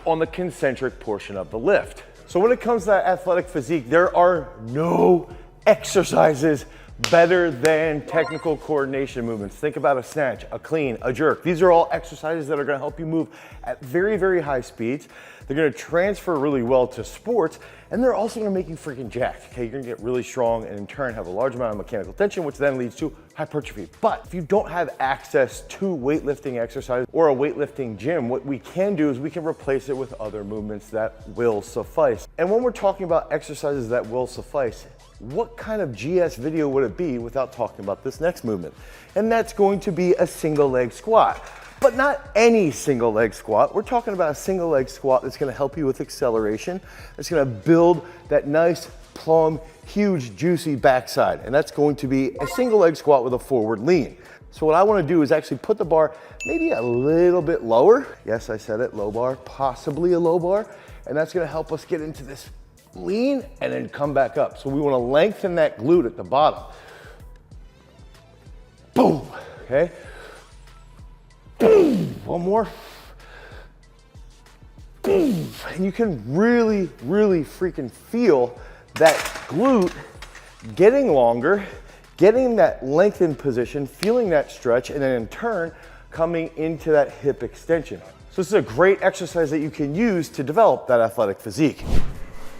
on the concentric portion of the lift. So when it comes to that athletic physique, there are no exercises better than technical coordination movements. Think about a snatch, a clean, a jerk. These are all exercises that are gonna help you move at very high speeds. They're gonna transfer really well to sports, and they're also gonna make you freaking jacked, okay? You're gonna get really strong and in turn have a large amount of mechanical tension, which then leads to hypertrophy. But if you don't have access to weightlifting exercise or a weightlifting gym, what we can do is we can replace it with other movements that will suffice. And when we're talking about exercises that will suffice, what kind of GS video would it be without talking about this next movement? And that's going to be a single leg squat. But not any single leg squat. We're talking about a single leg squat that's gonna help you with acceleration. It's gonna build that nice, plumb, huge, juicy backside. And that's going to be a single leg squat with a forward lean. So what I wanna do is actually put the bar maybe a little bit lower. Yes, I said it, low bar, possibly a low bar. And that's gonna help us get into this lean and then come back up. So we want to lengthen that glute at the bottom. Boom, okay? Boom, one more. Boom, and you can really, really freaking feel that glute getting longer, getting that lengthened position, feeling that stretch, and then in turn, coming into that hip extension. So this is a great exercise that you can use to develop that athletic physique.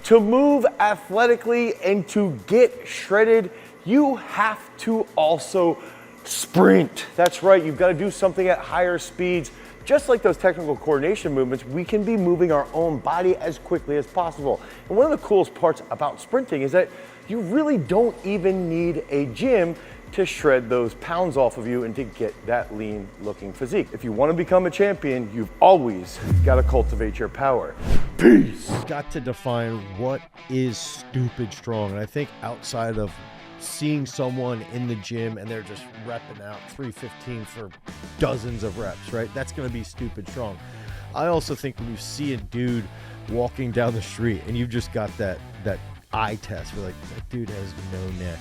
To move athletically and to get shredded, you have to also sprint. That's right, you've got to do something at higher speeds. Just like those technical coordination movements, we can be moving our own body as quickly as possible. And one of the coolest parts about sprinting is that you really don't even need a gym to shred those pounds off of you and to get that lean looking physique. If you want to become a champion, you've always got to cultivate your power. Peace. Got to define what is stupid strong. And I think outside of seeing someone in the gym and they're just repping out 315 for dozens of reps, right? That's going to be stupid strong. I also think when you see a dude walking down the street and you've just got that eye test, we're like, that dude has no neck.